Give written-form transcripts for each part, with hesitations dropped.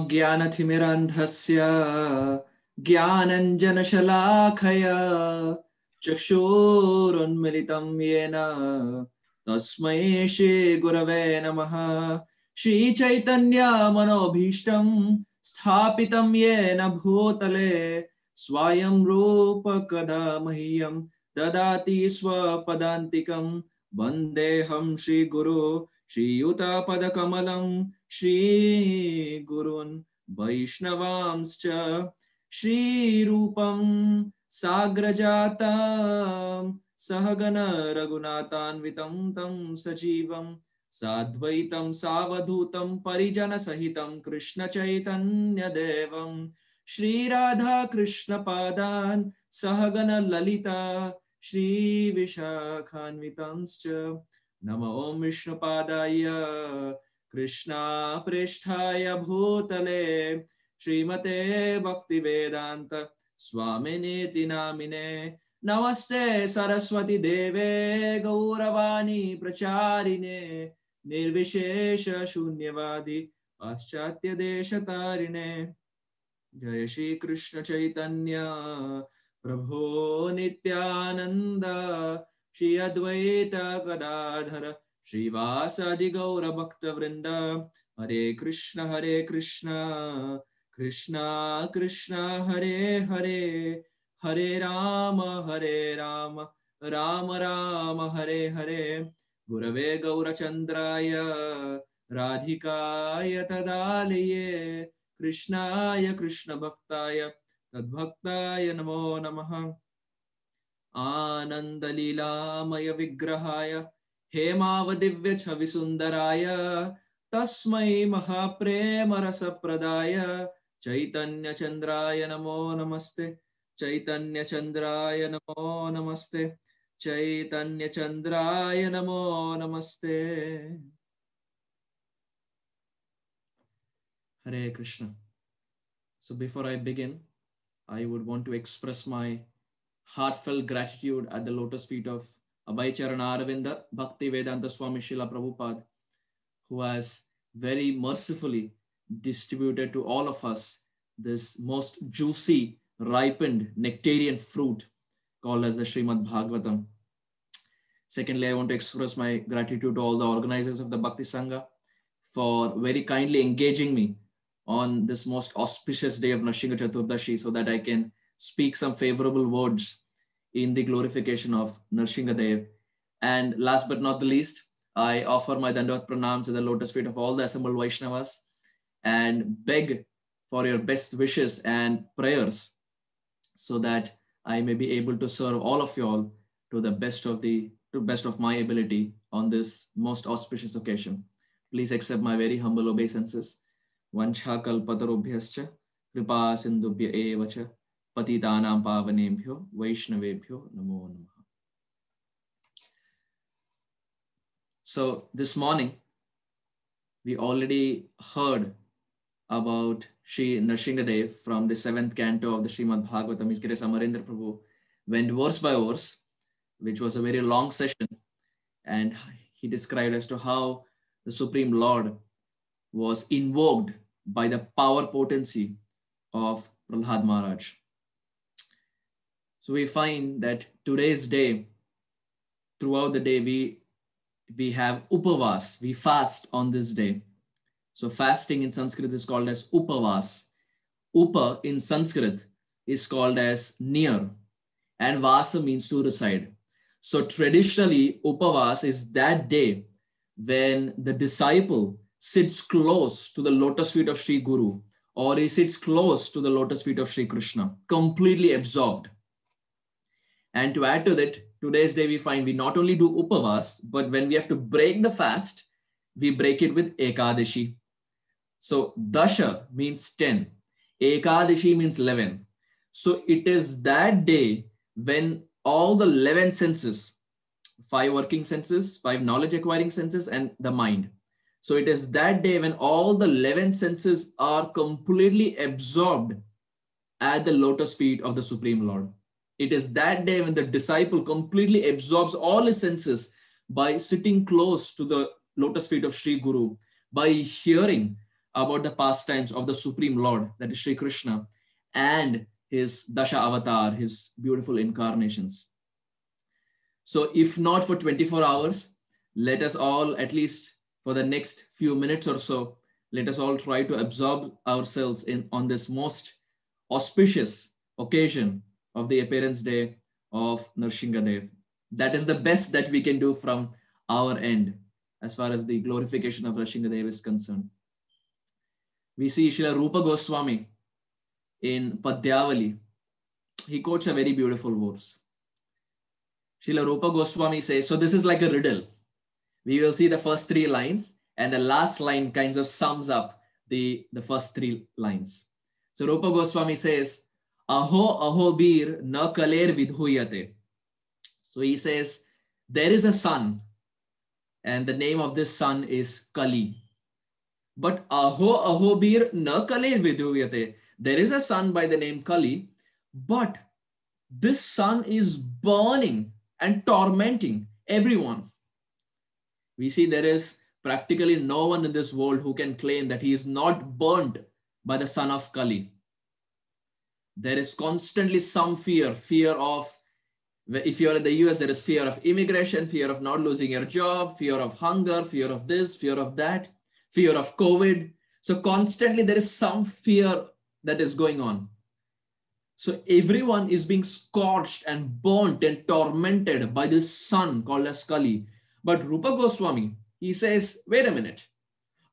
ज्ञानतिमिरान्धस्य ज्ञानञ्जनशलाखया चक्षुरुन्मिलितं येन तस्मै श्रीगुरवे नमः। श्रीचैतन्यमनोभीष्टं स्थापितं येन भूतले स्वयं रूपकदा मह्यं ददाति स्वपदान्तिकं। वन्देऽहं श्रीगुरो श्रीयुतपदकमलं श्रीगुरून् वैष्णवांश्च श्रीरूपं साग्रजातं सहगण रघुनाथान्वितं तं सजीवं साद्वैतं सावधूतं परिजनसहितं कृष्णचैतन्यदेवं श्रीराधाकृष्णपादान् सहगण ललिता श्रीविशाखान्वितंश्च। नमो विष्णुपादाय कृष्णा पृष्ठाय भूतले श्रीमते भक्तिवेदांत स्वामिनेति नामिने। नमस्ते सरस्वती देवे गौरवाणी प्रचारिणे निर्विशेष शून्यवादी पाश्चात्य देशतारिणे। जय श्री कृष्ण चैतन्य प्रभो नित्यानंद श्री अद्वैत गदाधर श्रीवासादि गौर भक्त वृंद। हरे कृष्ण कृष्ण कृष्ण हरे हरे, हरे राम राम राम हरे हरे। गुरवे गौरचंद्राय राधिकाय तदालये कृष्णाय कृष्ण भक्ताय तद्भक्ताय नमो नमः। आनंद लीलामय विग्रहाय हेमावदिव्य छवि सुंदराय तस्मै महाप्रेम रसप्रदाय चैतन्य चंद्राय नमो नमस्ते। चैतन्य चंद्राय नमो नमस्ते। चैतन्य चंद्राय नमो नमस्ते। Hare Krishna. So before I begin, I would want to express my heartfelt gratitude at the lotus feet of Abhay Charana Aravinda Bhakti Vedanta Swami Srila Prabhupada, who has very mercifully distributed to all of us this most juicy, ripened, nectarian fruit called as the Srimad Bhagavatam. Secondly, I want to express my gratitude to all the organizers of the Bhakti Sangha for very kindly engaging me on this most auspicious day of Narsingha Chaturdashi so that I can speak some favorable words in the glorification of Narsingha Dev. And last but not the least, I offer my Dandavat Pranams at the lotus feet of all the assembled Vaishnavas and beg for your best wishes and prayers so that I may be able to serve all of you all to the best of my ability on this most auspicious occasion. Please accept my very humble obeisances. Vancha kalpatarubhyascha kripa sindhubhya eva cha patitanam pavanebhyo vaishnavebhyo namo namaha. So this morning, we already heard about Sri Narsinghadev from the 7th canto of the Srimad Bhagavatam. His Grace Amarendra Prabhu went verse by verse, which was a very long session, and he described as to how the Supreme Lord was invoked by the power potency of Prahlad Maharaj. So we find that today's day, throughout the day, we have upavas, we fast on this day. So fasting in Sanskrit is called as upavas. Upa in Sanskrit is called as near, and vasa means to reside. So traditionally, upavas is that day when the disciple sits close to the lotus feet of Sri Guru, or he sits close to the lotus feet of Sri Krishna, completely absorbed. And to add to that, today's day we find we not only do upavas, but when we have to break the fast, we break it with Ekadashi. So Dasha means 10, Ekadashi means 11. So it is that day when all the 11 senses, 5 working senses, 5 knowledge acquiring senses, and the mind. So it is that day when all the 11 senses are completely absorbed at the lotus feet of the Supreme Lord. It is that day when the disciple completely absorbs all his senses by sitting close to the lotus feet of Sri Guru, by hearing about the pastimes of the Supreme Lord, that is Sri Krishna, and his Dasha Avatar, his beautiful incarnations. So if not for 24 hours, let us all, at least for the next few minutes or so, let us all try to absorb ourselves on this most auspicious occasion of the appearance day of Nrsingadev. That is the best that we can do from our end as far as the glorification of Nrsingadev is concerned. We see Srila Rupa Goswami in Padyavali. He quotes a very beautiful verse. Srila Rupa Goswami says, so this is like a riddle. We will see the first 3 lines, and the last line kind of sums up the first 3 lines. So Rupa Goswami says, Aho aho bir na kaler vidhuyate. So he says, there is a sun, and the name of this sun is Kali. But aho aho bir na kaler vidhuyate. There is a sun by the name Kali, but this sun is burning and tormenting everyone. We see there is practically no one in this world who can claim that he is not burnt by the son of Kali. There is constantly some fear of, if you're in the US, there is fear of immigration, fear of not losing your job, fear of hunger, fear of this, fear of that, fear of COVID. So constantly there is some fear that is going on. So everyone is being scorched and burnt and tormented by this sun called as Kali. But Rupa Goswami, he says, wait a minute.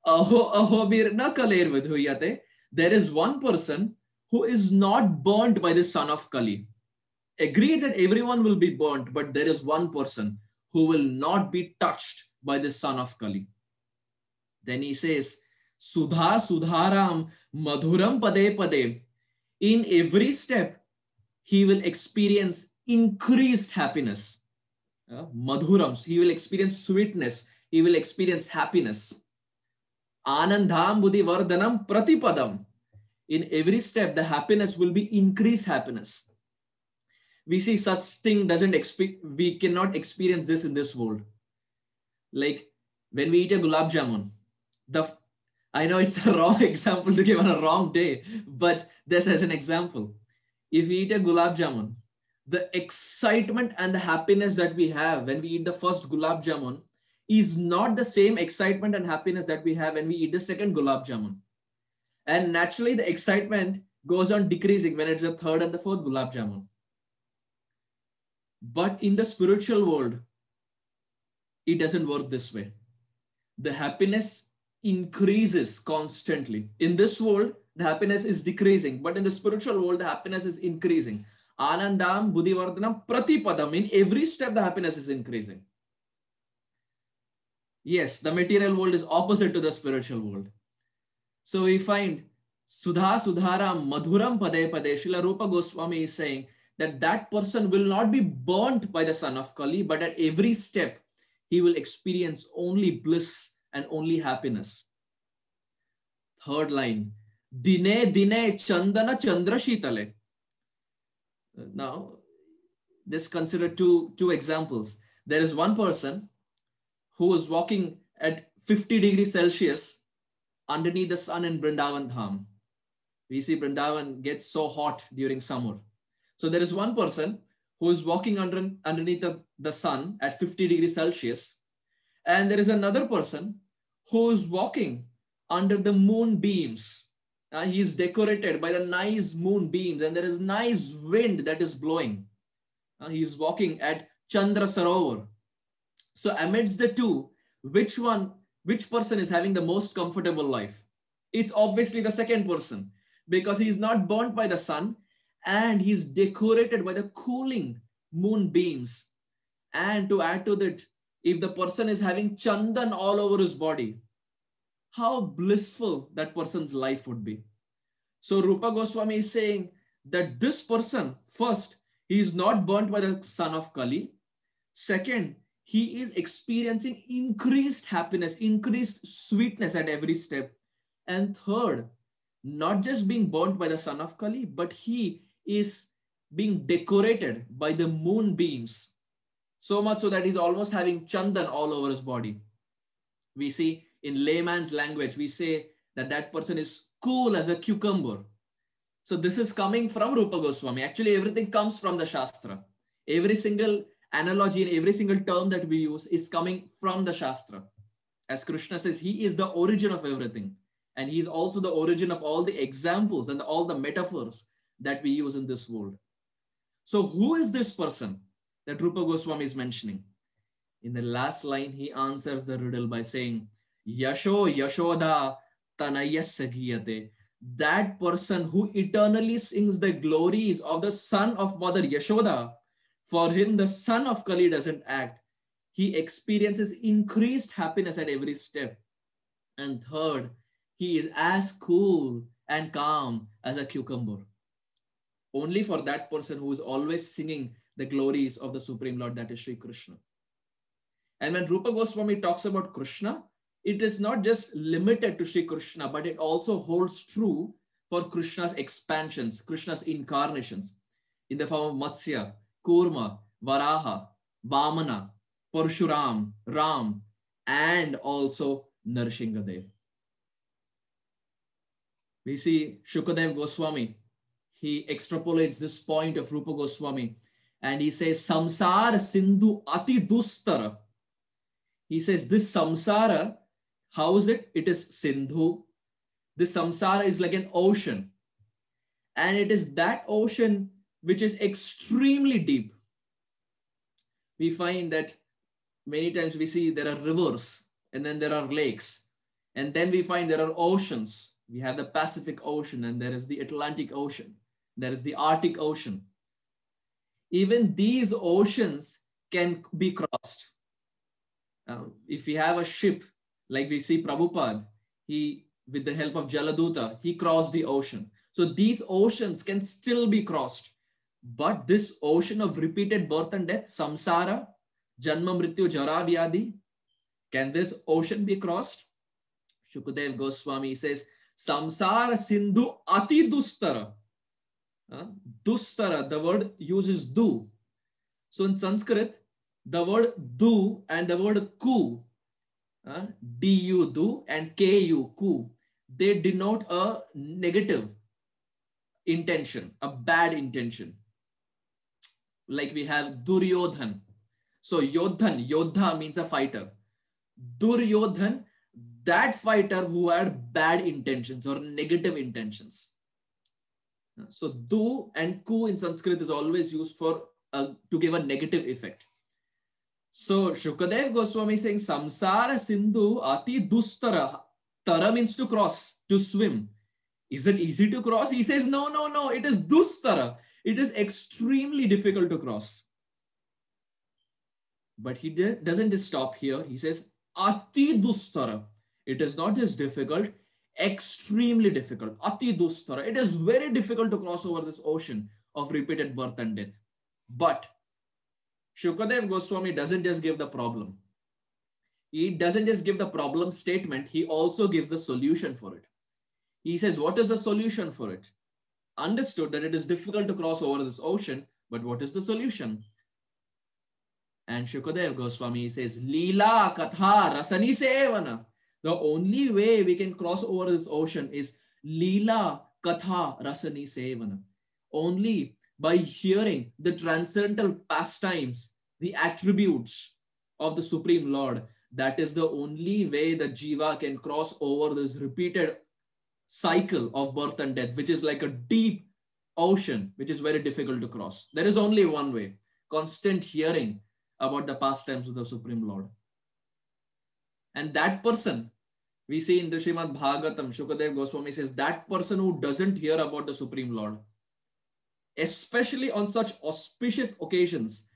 Aho aho bir na kaler vidhuyate. There is one person who is not burnt by the son of Kali. Agreed that everyone will be burnt, but there is one person who will not be touched by the son of Kali. Then he says, Sudha sudharam madhuram pade pade. In every step, he will experience increased happiness. Madhurams, he will experience sweetness. He will experience happiness. Anandham buddhi vardhanam pratipadam. In every step, the happiness will be increased happiness. We see such thing we cannot experience this in this world. Like when we eat a gulab jamun, I know it's a wrong example to give on a wrong day, but this as an example. If we eat a gulab jamun, the excitement and the happiness that we have when we eat the first gulab jamun is not the same excitement and happiness that we have when we eat the second gulab jamun. And naturally, the excitement goes on decreasing when it's the third and the fourth gulab jamun. But in the spiritual world, it doesn't work this way. The happiness increases constantly. In this world, the happiness is decreasing, but in the spiritual world, the happiness is increasing. Anandam buddhivardhanam pratipadam. In every step, the happiness is increasing. Yes, the material world is opposite to the spiritual world. So we find Sudha Sudharam Madhuram Pade Pade. Srila Rupa Goswami is saying that person will not be burnt by the son of Kali, but at every step, he will experience only bliss and only happiness. Third line, Dine Dine Chandana Chandra Shitale. Now, just consider two examples. There is one person who is walking at 50 degrees Celsius underneath the sun in Vrindavan Dham. We see Vrindavan gets so hot during summer. So there is one person who is walking underneath the sun at 50 degrees Celsius. And there is another person who is walking under the moonbeams. He is decorated by the nice moonbeams and there is nice wind that is blowing. He is walking at Chandra Sarovar. So amidst the two, which person is having the most comfortable life? It's obviously the second person because he is not burnt by the sun and he is decorated by the cooling moonbeams. And to add to that, if the person is having chandan all over his body, how blissful that person's life would be. So Rupa Goswami is saying that this person, first, He is not burnt by the son of Kali. Second, he is experiencing increased happiness, increased sweetness at every step. And third, not just being burnt by the son of Kali, but he is being decorated by the moonbeams. So much so that he's almost having chandan all over his body. We see in layman's language, we say that that person is cool as a cucumber. So this is coming from Rupa Goswami. Actually, everything comes from the Shastra. Every single analogy and every single term that we use is coming from the Shastra. As Krishna says, he is the origin of everything. And he is also the origin of all the examples and all the metaphors that we use in this world. So who is this person that Rupa Goswami is mentioning? In the last line, he answers the riddle by saying, Yasho Yashoda Tanaya Sagiyate. That person who eternally sings the glories of the son of Mother Yashoda, for him the son of Kali doesn't act. He experiences increased happiness at every step. And third, he is as cool and calm as a cucumber. Only for that person who is always singing the glories of the Supreme Lord, that is Sri Krishna. And when Rupa Goswami talks about Krishna, it is not just limited to Sri Krishna, but it also holds true for Krishna's expansions, Krishna's incarnations in the form of Matsya, Kurma, Varaha, Vamana, Parshuram, Ram, and also Narsinghadev. We see Shukadev Goswami, he extrapolates this point of Rupa Goswami and he says, Samsara Sindhu Ati Dustara. He says, this samsara, how is it? It is Sindhu. This samsara is like an ocean. And it is that ocean which is extremely deep. We find that many times we see there are rivers and then there are lakes. And then we find there are oceans. We have the Pacific Ocean and there is the Atlantic Ocean. There is the Arctic Ocean. Even these oceans can be crossed. If we have a ship, like we see Prabhupada, he, with the help of Jaladuta, he crossed the ocean. So these oceans can still be crossed. But this ocean of repeated birth and death, samsara, janma, mrityu, jara, vyadi, can this ocean be crossed? Shukadev Goswami says, samsara sindhu ati dustara. Dustara, the word uses du. So in Sanskrit, the word du and the word ku, du, du, and ku, ku, they denote a negative intention, a bad intention. Like we have Duryodhan. So Yodhan, Yodha means a fighter. Duryodhan, that fighter who had bad intentions or negative intentions. So du and ku in Sanskrit is always used for to give a negative effect. So Shukadev Goswami is saying samsara sindhu ati dustara. Tara means to cross, to swim. Is it easy to cross? He says, no, no, no. It is dustara. It is extremely difficult to cross. But he doesn't just stop here. He says ati dustara. It is not just difficult, extremely difficult. Ati dustara. It is very difficult to cross over this ocean of repeated birth and death. But Shukadev Goswami doesn't just give the problem. He doesn't just give the problem statement. He also gives the solution for it. He says, what is the solution for it? Understood that it is difficult to cross over this ocean, but what is the solution? And Shukadev Goswami says, Leela Katha Rasani Sevana. The only way we can cross over this ocean is Leela Katha Rasani Sevana. Only by hearing the transcendental pastimes, the attributes of the Supreme Lord. That is the only way that Jiva can cross over this repeated cycle of birth and death, which is like a deep ocean, which is very difficult to cross. There is only one way: constant hearing about the pastimes of the Supreme Lord. And that person, we see in the Srimad Bhagavatam, Shukadev Goswami says, that person who doesn't hear about the Supreme Lord, especially on such auspicious occasions,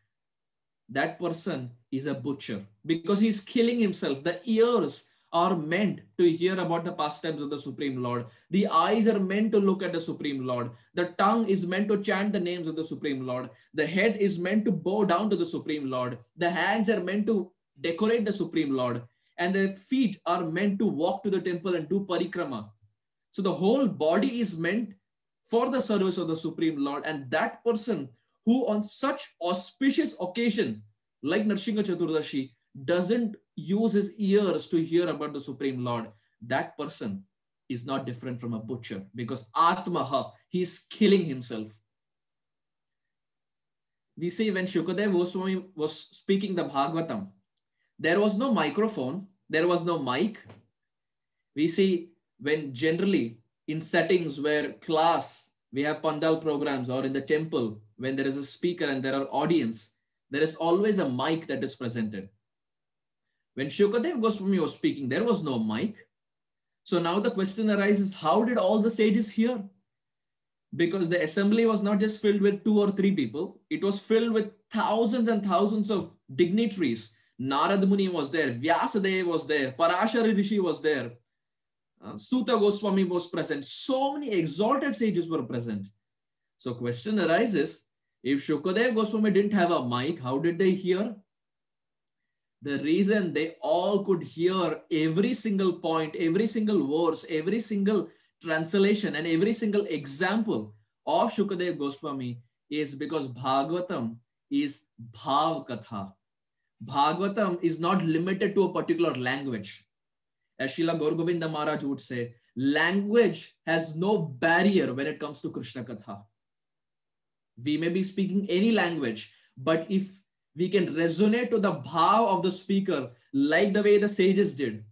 that person is a butcher because he's killing himself. The ears are meant to hear about the pastimes of the Supreme Lord. The eyes are meant to look at the Supreme Lord. The tongue is meant to chant the names of the Supreme Lord. The head is meant to bow down to the Supreme Lord. The hands are meant to decorate the Supreme Lord. And the feet are meant to walk to the temple and do parikrama. So the whole body is meant for the service of the Supreme Lord. And that person who on such auspicious occasion, like Narsingha Chaturdashi, doesn't use his ears to hear about the Supreme Lord, that person is not different from a butcher, because Atmaha, he's killing himself. We see when Shukadev Goswami was speaking the Bhagavatam, there was no microphone, there was no mic. We see when generally in settings where class, we have pandal programs, or in the temple, when there is a speaker and there are audience, there is always a mic that is presented. When Shukadev Goswami was speaking, there was no mic. So now the question arises, how did all the sages hear? Because the assembly was not just filled with 2 or 3 people, it was filled with thousands and thousands of dignitaries. Narad Muni was there, Vyasadeva was there, Parashara Rishi was there, Suta Goswami was present. So many exalted sages were present. So question arises, if Shukadev Goswami didn't have a mic, how did they hear? The reason they all could hear every single point, every single verse, every single translation, and every single example of Shukadev Goswami is because Bhagavatam is Bhav Katha. Bhagavatam is not limited to a particular language. As Srila Gaur Govinda Maharaj would say, language has no barrier when it comes to Krishna Katha. We may be speaking any language, but if we can resonate to the bhav of the speaker, like the way the sages did,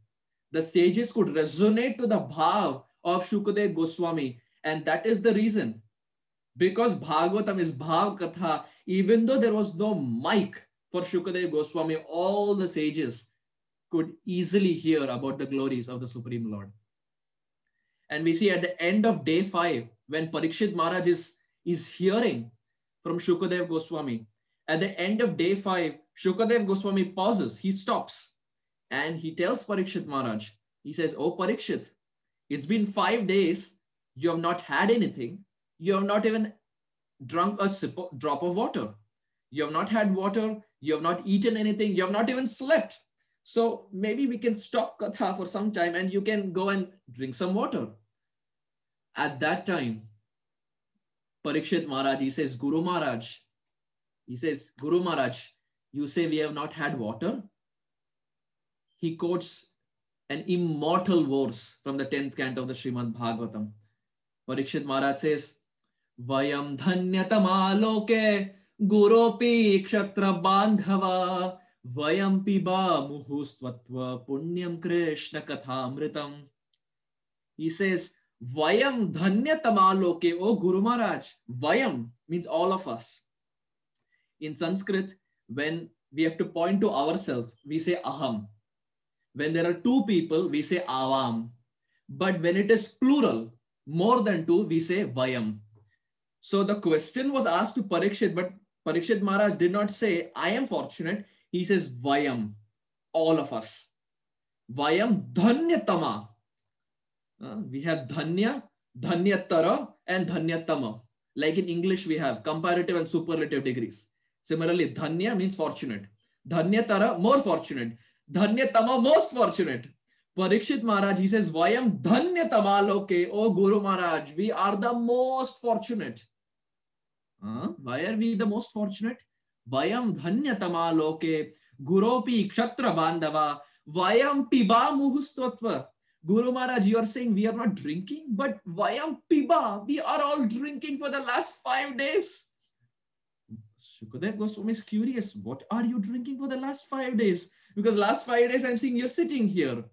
the sages could resonate to the bhav of Shukadev Goswami. And that is the reason, because Bhagavatam is Bhav Katha, even though there was no mic for Shukadev Goswami, all the sages could easily hear about the glories of the Supreme Lord. And we see at the end of day 5, when Parikshit Maharaj is hearing from Shukadev Goswami, at the end of day 5, Shukadev Goswami pauses, he stops, and he tells Parikshit Maharaj, he says, "Oh Parikshit, it's been 5 days, you have not had anything, you have not even drunk a drop of water. You have not had water, you have not eaten anything, you have not even slept. So maybe we can stop Katha for some time and you can go and drink some water." At that time, Parikshit Maharaj, he says, "Guru Maharaj," he says, "Guru Maharaj, you say we have not had water?" He quotes an immortal verse from the 10th canto of the Srimad Bhagavatam. Parikshit Maharaj says, "Vayam dhanyatama loke guropi kshatra bandhava vayam piba muhustvatva punyam krishna kathamritam." He says, "Vayam dhanyatama loke," oh Guru Maharaj, Vayam means all of us. In Sanskrit, when we have to point to ourselves, we say aham. When there are 2 people, we say avam. But when it is plural, more than 2, we say vayam. So the question was asked to Parikshit, but Parikshit Maharaj did not say, "I am fortunate." He says, "Vayam," all of us. Vayam dhanyatama. We have dhanya, dhanyatara, and dhanyatama. Like in English, we have comparative and superlative degrees. Similarly, dhanya means fortunate. Dhanyatara, more fortunate. Dhanyatama, most fortunate. Parikshit Maharaj, he says, "Vayam dhanyatama loke," oh Guru Maharaj, we are the most fortunate. Why are we the most fortunate? Vayam dhanyatama loke guropi kshatra bandhava vayam piba muhustvatva. Guru Maharaj, you are saying we are not drinking, but vayam piba, we are all drinking for the last 5 days. Shukadev Goswami is curious. What are you drinking for the last 5 days? Because last 5 days I'm seeing you're sitting here.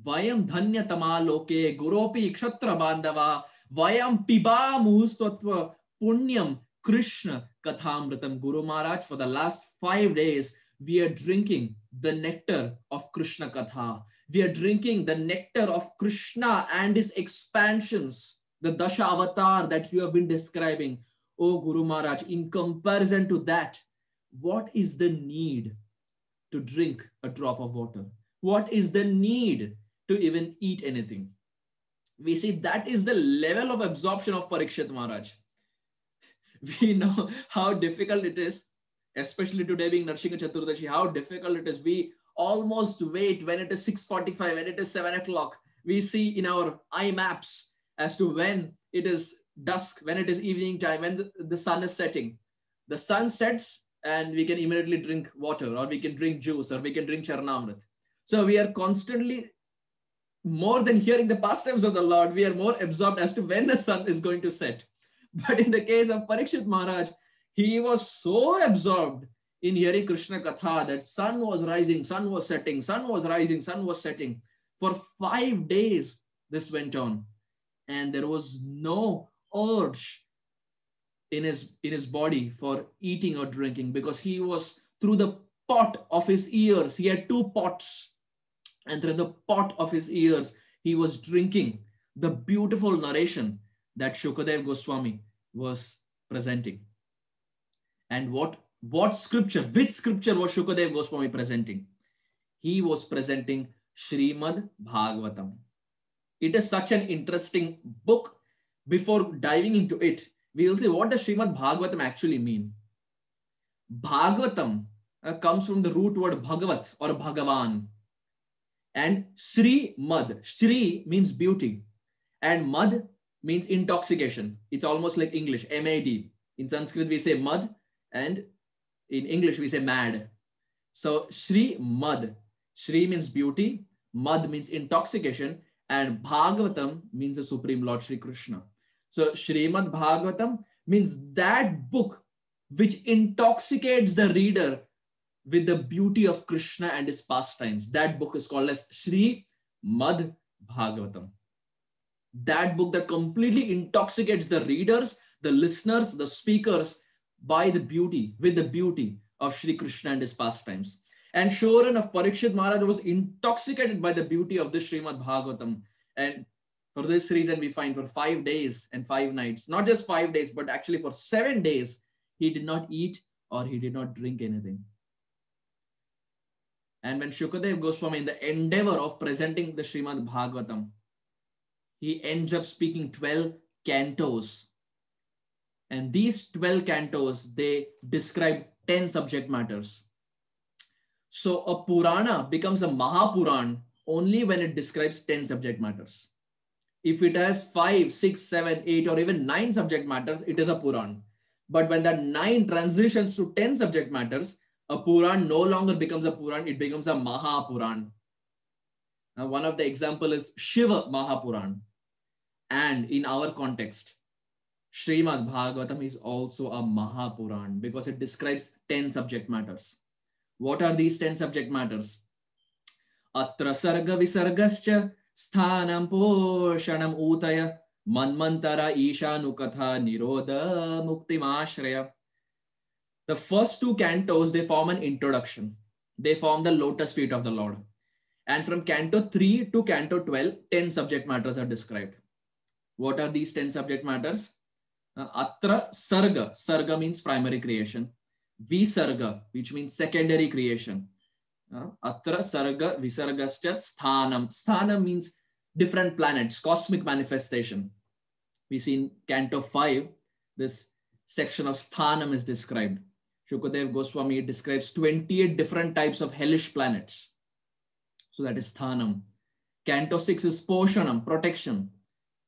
Vayam dhanyatama loke guropi kshatra bandhava vayam piba muhustvatva punyam Krishna kathamritam. Guru Maharaj, for the last 5 days, we are drinking the nectar of Krishna Katha. We are drinking the nectar of Krishna and his expansions, the Dasha Avatar that you have been describing. Oh Guru Maharaj, in comparison to that, what is the need to drink a drop of water? what is the need to even eat anything? We see that is the level of absorption of Parikshit Maharaj. We know how difficult it is, especially today being Narsingha Chaturdashi, how difficult it is. We almost wait when it is 6:45, when it is 7 o'clock. We see in our eye maps as to when it is dusk, when it is evening time, when the sun is setting. The sun sets and we can immediately drink water, or we can drink juice, or we can drink Charanamrit. So we are constantly, more than hearing the pastimes of the Lord, we are more absorbed as to when the sun is going to set. But in the case of Parikshit Maharaj, he was so absorbed in hearing Krishna Katha that sun was rising, sun was setting, sun was rising, sun was setting. For 5 days, this went on. And there was no urge in his body for eating or drinking, because he was through the pot of his ears. He had 2 pots. And through the pot of his ears, he was drinking the beautiful narration that Shukadev Goswami was presenting. And which scripture was Shukadev Goswami presenting? He was presenting Srimad Bhagavatam. It is such an interesting book. Before diving into it, we will see, what does Srimad Bhagavatam actually mean? Bhagavatam comes from the root word Bhagavat or Bhagavan. And Sri Mad. Sri means beauty. And Mad means intoxication. It's almost like English, M-A-D. In Sanskrit, we say Mad. And in English, we say mad. So Sri Mad. Sri means beauty. Mad means intoxication. And Bhagavatam means the Supreme Lord Shri Krishna. So Srimad Bhagavatam means that book which intoxicates the reader with the beauty of Krishna and his pastimes. That book is called as Srimad Bhagavatam. That book that completely intoxicates the readers, the listeners, the speakers with the beauty of Shri Krishna and his pastimes. And sure enough, Parikshit Maharaj was intoxicated by the beauty of this Srimad Bhagavatam. And for this reason, we find for 5 days and 5 nights, not just 5 days, but actually for 7 days, he did not eat or he did not drink anything. And when Shukadev Goswami, in the endeavor of presenting the Srimad Bhagavatam, he ends up speaking 12 cantos. And these 12 cantos, they describe 10 subject matters. So a Purana becomes a Mahapuran only when it describes 10 subject matters. If it has 5, 6, 7, 8, or even 9 subject matters, it is a Puran. But when that 9 transitions to 10 subject matters, a Puran no longer becomes a Puran, it becomes a Mahapuran. Now, one of the example is Shiva Mahapuran. And in our context, Srimad Bhagavatam is also a Mahapuran because it describes 10 subject matters. What are these 10 subject matters? Atra sarga visargascha sthanam poshanam utaya manmantara ishanukatha nirodha muktimashraya. The first 2 cantos, they form an introduction. They form the lotus feet of the Lord. And from canto 3 to canto 12, 10 subject matters are described. What are these 10 subject matters? Atra sarga. Sarga means primary creation. Visarga, which means secondary creation. Atra sarga visargascha sthanam. Sthanam means different planets, cosmic manifestation. We see in canto 5, this section of sthanam is described. Shukadev Goswami describes 28 different types of hellish planets. So that is sthanam. Canto 6 is poshanam, protection.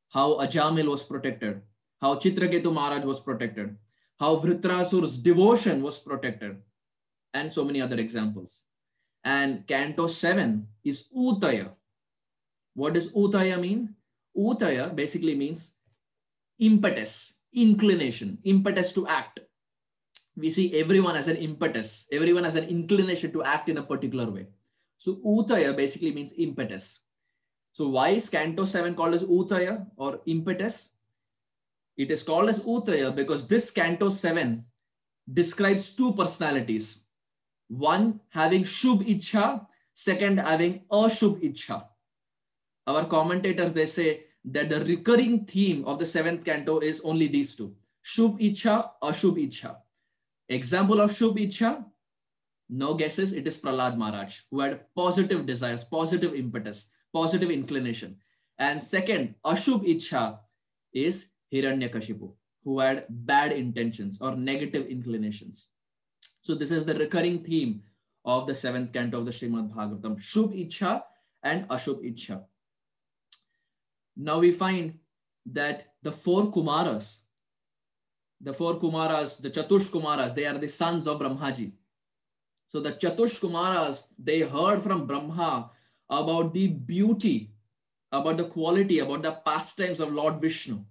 How Ajamil was protected. How Chitraketu Maharaj was protected. How Vritrasur's devotion was protected. And so many other examples. And canto 7 is Utaya. What does Utaya mean? Utaya basically means impetus, inclination, impetus to act. We see everyone as an impetus. Everyone has an inclination to act in a particular way. So Utaya basically means impetus. So why is canto 7 called as Utaya or impetus? It is called as Utaya because this canto 7 describes 2 personalities. One having Shubh Ichha, second having Ashubh Ichha. Our commentators, they say that the recurring theme of the 7th canto is only these 2. Shubh Ichha, Ashubh Ichha. Example of Shubh Ichha, No guesses, it is Prahlad Maharaj, who had positive desires, positive impetus, positive inclination. And second, Ashubh Ichha is Hiranyakashipu, who had bad intentions or negative inclinations. So this is the recurring theme of the seventh canto of the Srimad Bhagavatam, Shubh Ichha and Ashubh Ichha. Now we find that the four Kumaras, the Chatush Kumaras, they are the sons of Brahmaji. So the Chatush Kumaras, they heard from Brahma about the beauty, about the quality, about the pastimes of Lord Vishnu.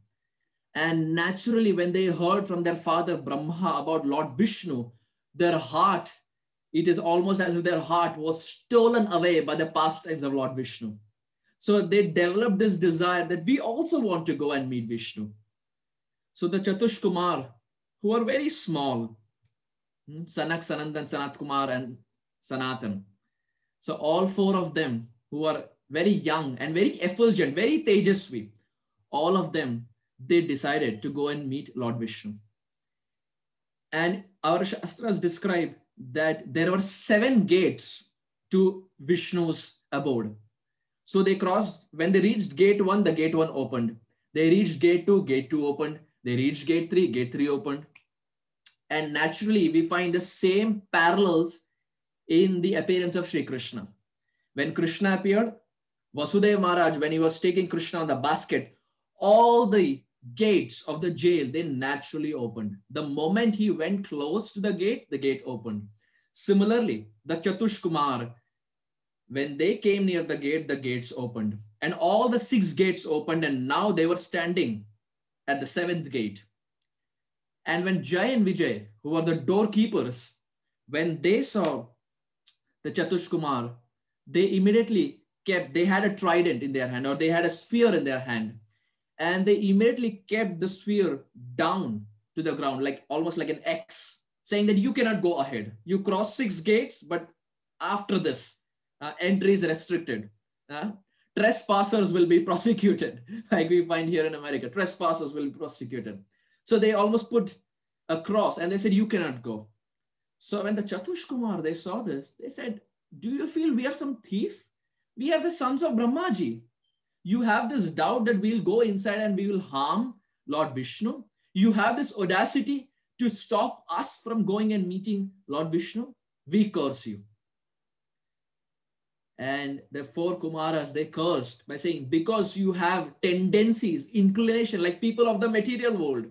And naturally, when they heard from their father Brahma about Lord Vishnu, their heart, it is almost as if their heart was stolen away by the pastimes of Lord Vishnu. So they developed this desire that we also want to go and meet Vishnu. So the Chatush Kumar, who are very small, Sanak, Sanandan, Sanat Kumar, and Sanatan. So all four of them who are very young and very effulgent, very Tejasvi, all of them, they decided to go and meet Lord Vishnu. And our Shastras describe that there were 7 gates to Vishnu's abode. So they crossed, when they reached gate 1, the gate 1 opened. They reached gate 2, gate 2 opened. They reached gate 3, gate 3 opened. And naturally, we find the same parallels in the appearance of Sri Krishna. When Krishna appeared, Vasudeva Maharaj, when he was taking Krishna on the basket, all the gates of the jail, they naturally opened. The moment he went close to the gate opened. Similarly, the Chatush Kumar, when they came near the gates opened. And all the 6 gates opened, and now they were standing at the 7th gate. And when Jai and Vijay, who were the doorkeepers, when they saw the Chatush Kumar, they immediately they had a trident in their hand, or they had a sphere in their hand. And they immediately kept the sphere down to the ground, like almost like an X, saying that you cannot go ahead. You cross 6 gates, but after this, entry is restricted. Trespassers will be prosecuted, like we find here in America. Trespassers will be prosecuted. So they almost put a cross and they said, you cannot go. So when the Chatush Kumar, they saw this, they said, do you feel we are some thief? We are the sons of Brahmaji. You have this doubt that we'll go inside and we will harm Lord Vishnu. You have this audacity to stop us from going and meeting Lord Vishnu. We curse you. And the 4 Kumaras, they cursed by saying, because you have tendencies, inclination, like people of the material world,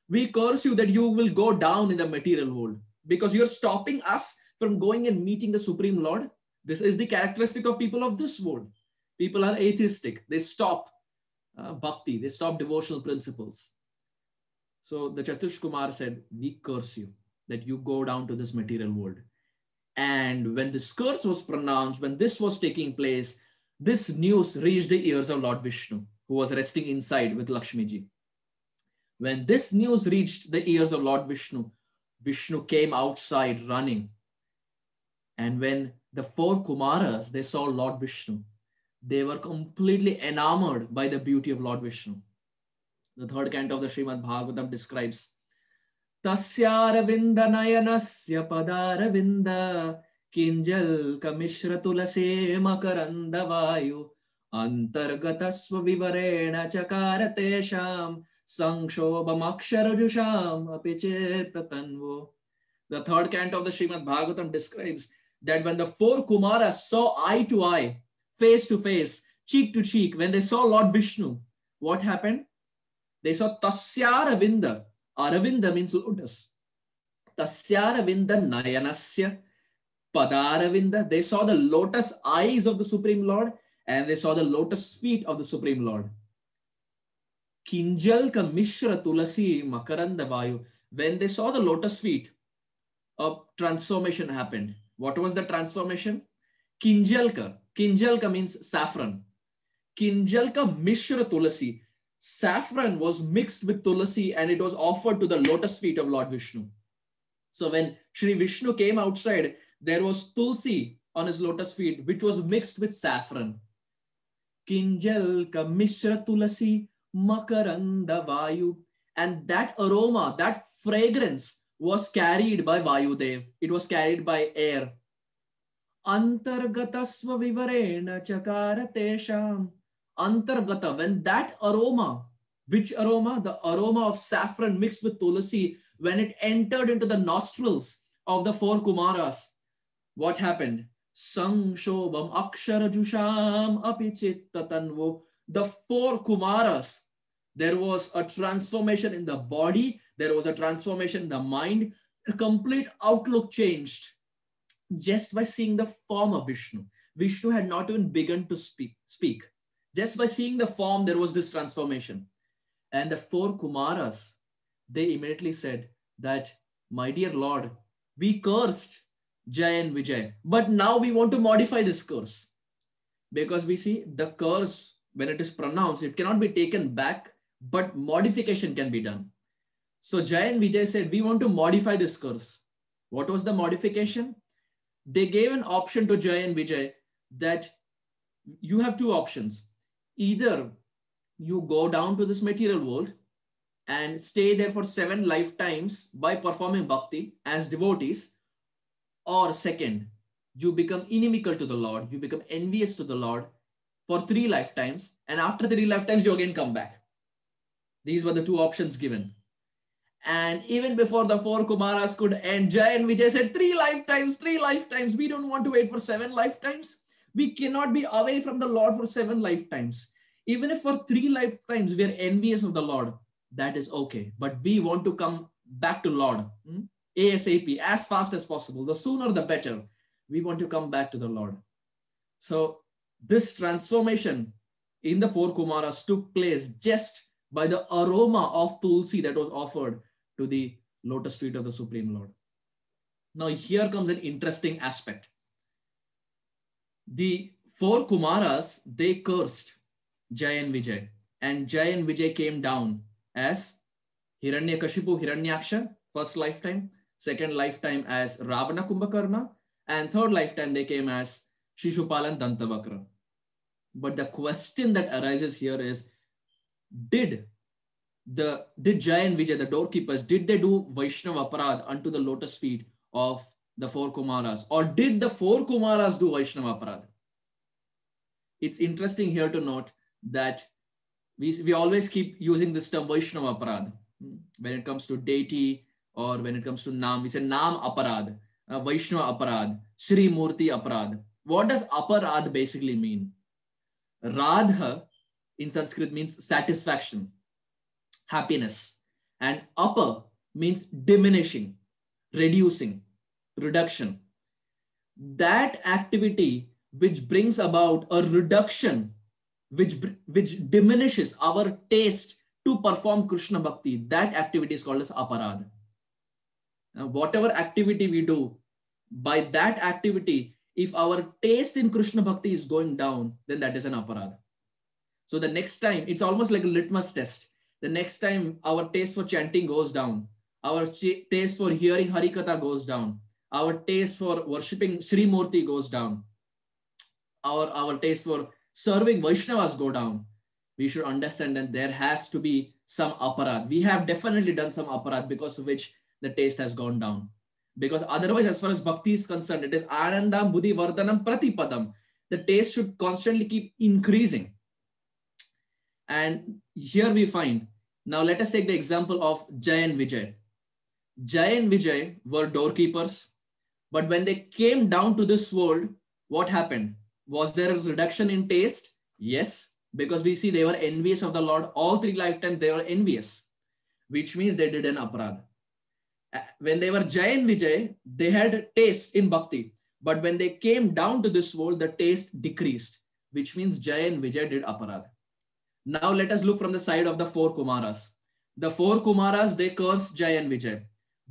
we curse you that you will go down in the material world because you're stopping us from going and meeting the Supreme Lord. This is the characteristic of people of this world. People are atheistic. They stop bhakti. They stop devotional principles. So the Chatush Kumar said, we curse you that you go down to this material world. And when this curse was pronounced, when this was taking place, this news reached the ears of Lord Vishnu, who was resting inside with Lakshmiji. When this news reached the ears of Lord Vishnu, Vishnu came outside running. And when the 4 Kumaras, they saw Lord Vishnu, they were completely enamored by the beauty of Lord Vishnu. The 3rd canto of the Srimad Bhagavatam describes, Tasyaravinda nayanasya padaravinda kinjal kamishra tulase makaranda vayu antargatasva vivarena chakaratesham Sanshobhamaksharajusham apichetatanvo. The 3rd canto of the Srimad Bhagavatam describes that when the 4 Kumaras saw eye to eye, face to face, cheek to cheek, when they saw Lord Vishnu, what happened? They saw Tasyaravinda. Aravinda means lotus. Tasyaravinda nayanasya padaravinda. They saw the lotus eyes of the Supreme Lord and they saw the lotus feet of the Supreme Lord. Kinjalka Mishra Tulasi Makaranda Vayu. When they saw the lotus feet, a transformation happened. What was the transformation? Kinjalka. Kinjalka means saffron. Kinjalka Mishra Tulasi. Saffron was mixed with tulasi and it was offered to the lotus feet of Lord Vishnu. So when Shri Vishnu came outside, there was tulsi on his lotus feet, which was mixed with saffron. Kinjalka Mishra Tulasi Makaranda Vayu. And that aroma, that fragrance was carried by Vayudev. It was carried by air. Antargatasva vivarena chakara tesham. Antargata, when that aroma, which aroma? The aroma of saffron mixed with tulasi, when it entered into the nostrils of the four Kumaras, what happened? Sangshobham aksharajusham apichittatanvo. The four Kumaras, there was a transformation in the body, there was a transformation in the mind, a complete outlook changed just by seeing the form of Vishnu. Vishnu had not even begun to speak. Just by seeing the form, there was this transformation. And the four Kumaras, they immediately said that, my dear Lord, we cursed Jay and Vijay, but now we want to modify this curse. Because we see the curse, when it is pronounced, it cannot be taken back, but modification can be done. So Jay and Vijay said, we want to modify this curse. What was the modification? They gave an option to Jay and Vijay that you have two options. Either you go down to this material world and stay there for 7 lifetimes by performing bhakti as devotees, or second, you become inimical to the Lord, you become envious to the Lord for 3 lifetimes, and after 3 lifetimes, you again come back. These were the two options given. And even before the four Kumaras could end, Jay and Vijay said, 3 lifetimes, 3 lifetimes. We don't want to wait for 7 lifetimes. We cannot be away from the Lord for 7 lifetimes. Even if for 3 lifetimes we are envious of the Lord, that is okay. But we want to come back to Lord ASAP, as fast as possible. The sooner the better. We want to come back to the Lord. So this transformation in the four Kumaras took place just by the aroma of tulsi that was offered to the lotus feet of the Supreme Lord. Now here comes an interesting aspect. The four Kumaras, they cursed Jay and Vijay. And Jay and Vijay came down as Hiranyakashipu, Hiranyaksha, first lifetime. Second lifetime as Ravana Kumbhakarna. And third lifetime they came as Shishupal and Dantavakra. But the question that arises here is, did Jay and Vijay, the doorkeepers, did they do Vaishnava Aparad unto the lotus feet of the four Kumaras? Or did the four Kumaras do Vaishnava Aparad? It's interesting here to note that we always keep using this term Vaishnava Aparad. When it comes to deity or when it comes to Nam, we say Nam Aparad, Vaishnava Aparad, Sri Murti Aparad. What does Aparad basically mean? Radha in Sanskrit means satisfaction, happiness. And Apa means diminishing, reducing, reduction. That activity which brings about a reduction, which diminishes our taste to perform Krishna Bhakti, that activity is called as aparad. Now, whatever activity we do, by that activity, if our taste in Krishna Bhakti is going down, then that is an aparad. So the next time, it's almost like a litmus test. The next time our taste for chanting goes down, our taste for hearing Harikatha goes down, our taste for worshipping Sri Murti goes down, our taste for serving Vaishnavas go down, we should understand that there has to be some aparad. We have definitely done some aparad because of which the taste has gone down. Because otherwise, as far as bhakti is concerned, it is anandam buddhi vardhanam pratipadam. The taste should constantly keep increasing. And here we find, now let us take the example of Jay and Vijay. Jay and Vijay were doorkeepers, but when they came down to this world, what happened? Was there a reduction in taste? Yes, because we see they were envious of the Lord. All 3 lifetimes they were envious, which means they did an aparad. When they were Jay and Vijay, they had taste in bhakti. But when they came down to this world, the taste decreased, which means Jay and Vijay did aparad. Now let us look from the side of the 4 Kumaras. The 4 Kumaras, they cursed Jay and Vijay.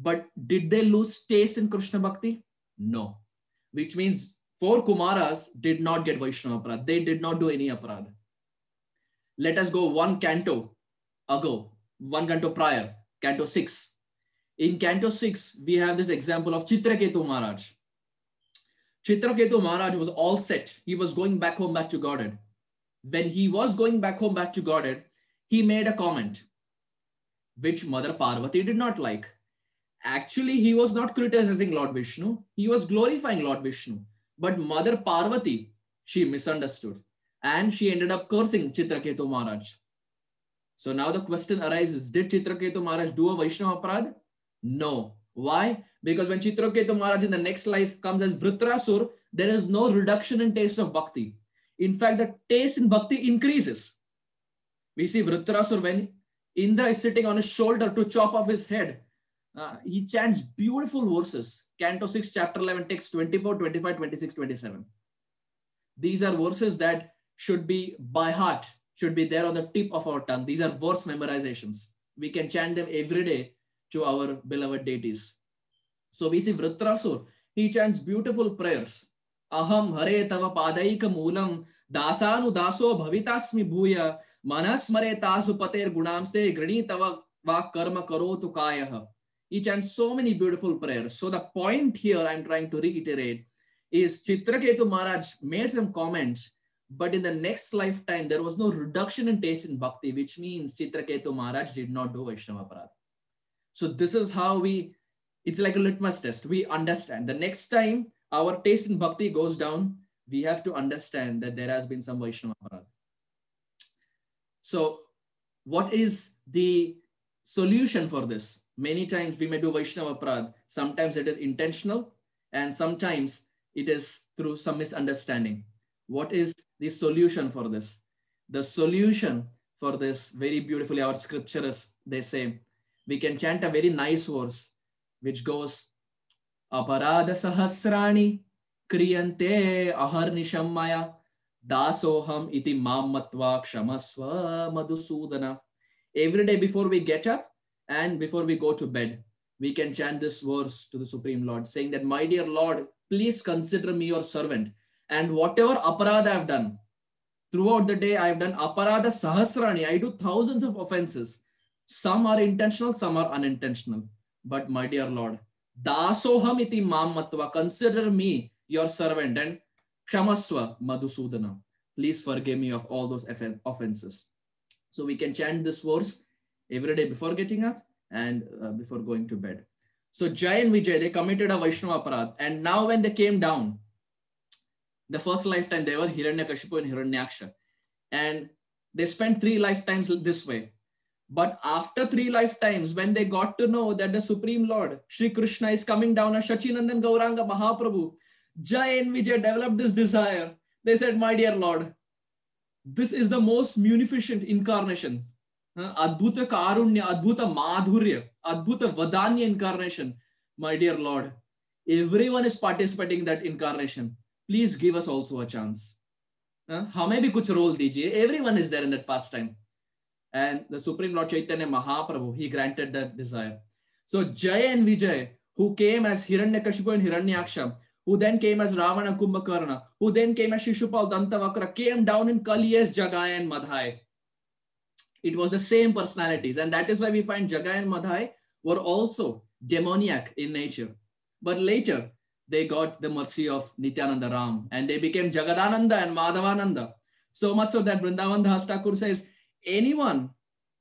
But did they lose taste in Krishna Bhakti? No. Which means 4 Kumaras did not get Vaishnava aparad. They did not do any aparad. Let us go 1 canto ago, 1 canto prior, canto 6. In canto 6, we have this example of Chitraketu Maharaj. Chitraketu Maharaj was all set. He was going back home, back to Godhead. When he was going back home, back to Godhead, he made a comment which Mother Parvati did not like. actually he was not criticizing Lord Vishnu, he was glorifying Lord Vishnu. But Mother Parvati, she misunderstood and she ended up cursing Chitraketu Maharaj. So now the question arises, did Chitraketu Maharaj do a Vaishnava aparad? No. Why? Because when Chitraketu Maharaj in the next life comes as Vritrasur, there is no reduction in taste of bhakti. In fact, the taste in bhakti increases. We see Vritrasur when Indra is sitting on his shoulder to chop off his head. He chants beautiful verses. Canto 6, chapter 11, text 24, 25, 26, 27. These are verses that should be by heart, should be there on the tip of our tongue. These are verse memorizations. We can chant them every day to our beloved deities. So we see Vritrasur, he chants beautiful prayers. Aham hare tava padaika moolam dasanu daso bhavitasmi bhuya manasmare tasu pater gunamste grani tava va karma karotu kayah. He chants so many beautiful prayers. So the point here I'm trying to reiterate is Chitraketu Maharaj made some comments, but in the next lifetime, there was no reduction in taste in bhakti, which means Chitraketu Maharaj did not do Vaishnava aparad. So this is how it's like a litmus test. We understand the next time our taste in bhakti goes down, we have to understand that there has been some Vaishnava aparad. So what is the solution for this? Many times we may do Vaishnava aparad. Sometimes it is intentional and sometimes it is through some misunderstanding. What is the solution for this? The solution for this, very beautifully, our scriptures, they say, we can chant a very nice verse, which goes, Aparada sahasrani kriyante aharnisham maya dasoham iti mammatva kshamasva madhusudana. Every day before we get up and before we go to bed, we can chant this verse to the Supreme Lord, saying that, my dear Lord, please consider me your servant. And whatever aparada I've done, throughout the day I've done aparada sahasrani. I do thousands of offenses. Some are intentional, some are unintentional. But my dear Lord, dasoham iti mammatva, consider me your servant, and kshamasva madhusudana, please forgive me of all those offenses. So we can chant this verse every day before getting up and before going to bed. So Jai and Vijay, they committed a Vaishnava aparad, and now when they came down, the first lifetime they were Hiranyakashipu and Hiranyaksha, and they spent 3 lifetimes this way. But after 3 lifetimes, when they got to know that the Supreme Lord, Shri Krishna, is coming down as Shachinandan Gauranga Mahaprabhu, Jai and Vijay developed this desire. They said, my dear Lord, this is the most munificent incarnation. Adbhuta Karunya, Adbhuta Madhurya, Adbhuta Vadanya incarnation. My dear Lord, everyone is participating in that incarnation. Please give us also a chance. Hame bhi kuch role dijiye. Everyone is there in that pastime. And the Supreme Lord Chaitanya Mahaprabhu, he granted that desire. So Jai and Vijay, who came as Hiranyakashipu and Hiranyaksha, who then came as Ravana Kumbhakarna, who then came as Shishupal Dantavakra, came down in Kali as Jagai and Madhai. It was the same personalities. And that is why we find Jagai and Madhai were also demoniac in nature. But later, they got the mercy of Nityananda Ram and they became Jagadananda and Madhavananda. So much so that Vrindavan Das Thakur says, anyone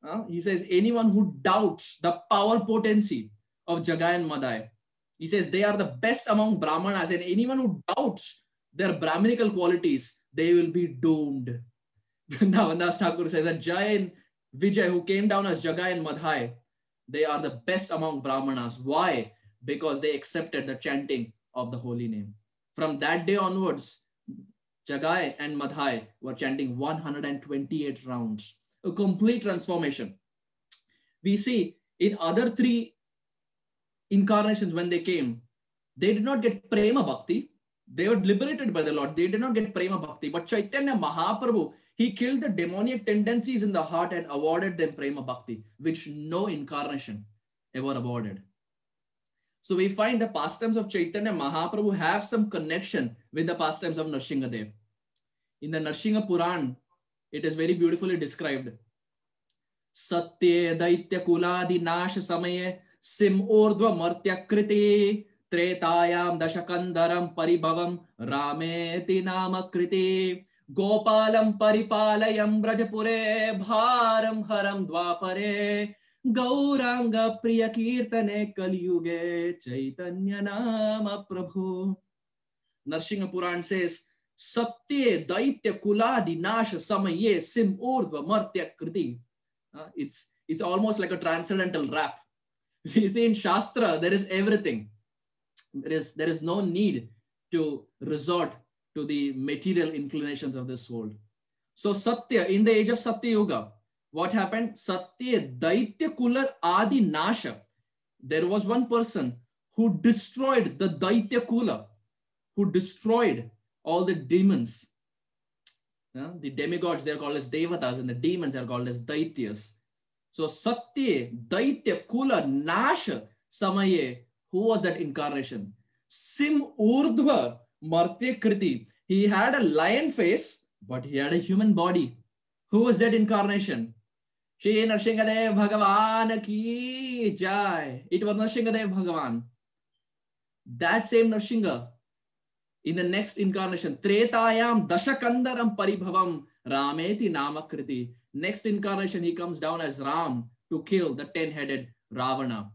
who doubts the power potency of Jagai and Madhai, he says they are the best among Brahmanas, and anyone who doubts their Brahminical qualities, they will be doomed. Vrindavan Das Thakur says that Jai and Vijay, who came down as Jagai and Madhai, they are the best among Brahmanas. Why? Because they accepted the chanting of the holy name. From that day onwards, Jagai and Madhai were chanting 128 rounds. A complete transformation. We see in other 3 incarnations when they came, they did not get Prema Bhakti. They were liberated by the Lord. They did not get Prema Bhakti. But Chaitanya Mahaprabhu, he killed the demoniac tendencies in the heart and awarded them Prema Bhakti, which no incarnation ever awarded. So we find the pastimes of Chaitanya Mahaprabhu have some connection with the pastimes of Nrsimhadev. In the Nrsimha Puran, it is very beautifully described. Satye daitya kuladi nash samaye sim urdhva martya kriti tretayam dashakandaram paribhavam rameti nama kriti gopalam paripalayam brajapure bharam haram dvapare Gauranga Priya Kirtane Kaliyuge Chaitanya Nama Prabhu. Narsingha Puran says, Satye Daitya Kuladi Nash Samaye Sim Urdva Martya Kriti. It's almost like a transcendental rap. We see in Shastra, there is everything. There is no need to resort to the material inclinations of this world. So Satya, in the age of Satya Yuga, what happened? Satya Daitya Kular Adi Nasha. There was one person who destroyed the Daitya Kula, who destroyed all the demons. The demigods, they are called as Devatas, and the demons are called as Daityas. So Satya Daitya Kula Nasha Samaye, who was that incarnation? Sim Urdhva Martya Kriti. He had a lion face, but he had a human body. Who was that incarnation? Shri Narsinghadev Bhagavan ki jai. It was Narsinghadev Bhagavan. That same Narsingha, in the next incarnation, Tretayam Dashakandaram Paribhavam Rameti Namakriti. Next incarnation, he comes down as Ram to kill the 10-headed Ravana.